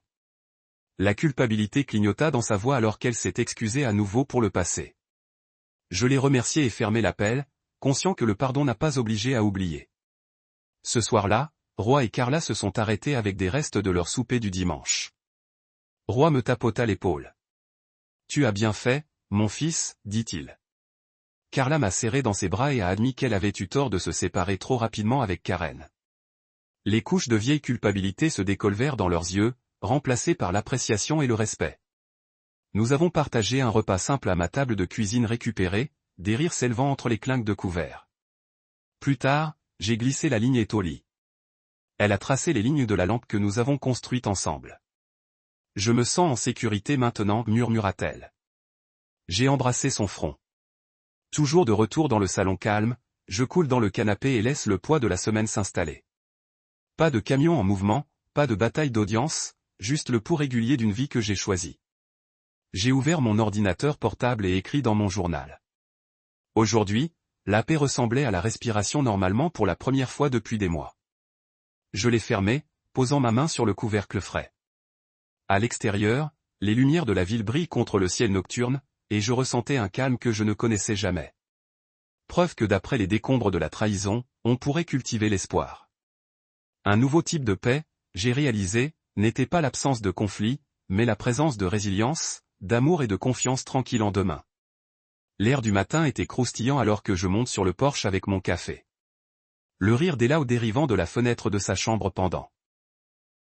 La culpabilité clignota dans sa voix alors qu'elle s'est excusée à nouveau pour le passé. Je l'ai remercié et fermé l'appel, conscient que le pardon n'a pas obligé à oublier. Ce soir-là, Roy et Carla se sont arrêtés avec des restes de leur souper du dimanche. Roy me tapota l'épaule. « Tu as bien fait, mon fils, dit-il. » Carla m'a serré dans ses bras et a admis qu'elle avait eu tort de se séparer trop rapidement avec Karen. Les couches de vieille culpabilité se décolvèrent dans leurs yeux, remplacées par l'appréciation et le respect. Nous avons partagé un repas simple à ma table de cuisine récupérée, des rires s'élevant entre les clinques de couverts. Plus tard, j'ai glissé la ligne au lit. Elle a tracé les lignes de la lampe que nous avons construite ensemble. « Je me sens en sécurité maintenant, murmura-t-elle. J'ai embrassé son front. Toujours de retour dans le salon calme, je coule dans le canapé et laisse le poids de la semaine s'installer. Pas de camion en mouvement, pas de bataille d'audience, juste le pouls régulier d'une vie que j'ai choisie. J'ai ouvert mon ordinateur portable et écrit dans mon journal. Aujourd'hui, la paix ressemblait à la respiration normalement pour la première fois depuis des mois. Je l'ai fermé, posant ma main sur le couvercle frais. À l'extérieur, les lumières de la ville brillent contre le ciel nocturne, et je ressentais un calme que je ne connaissais jamais. Preuve que d'après les décombres de la trahison, on pourrait cultiver l'espoir. Un nouveau type de paix, j'ai réalisé, n'était pas l'absence de conflit, mais la présence de résilience, d'amour et de confiance tranquille en demain. L'air du matin était croustillant alors que je monte sur le porche avec mon café. Le rire d'Ella dérivant de la fenêtre de sa chambre pendant.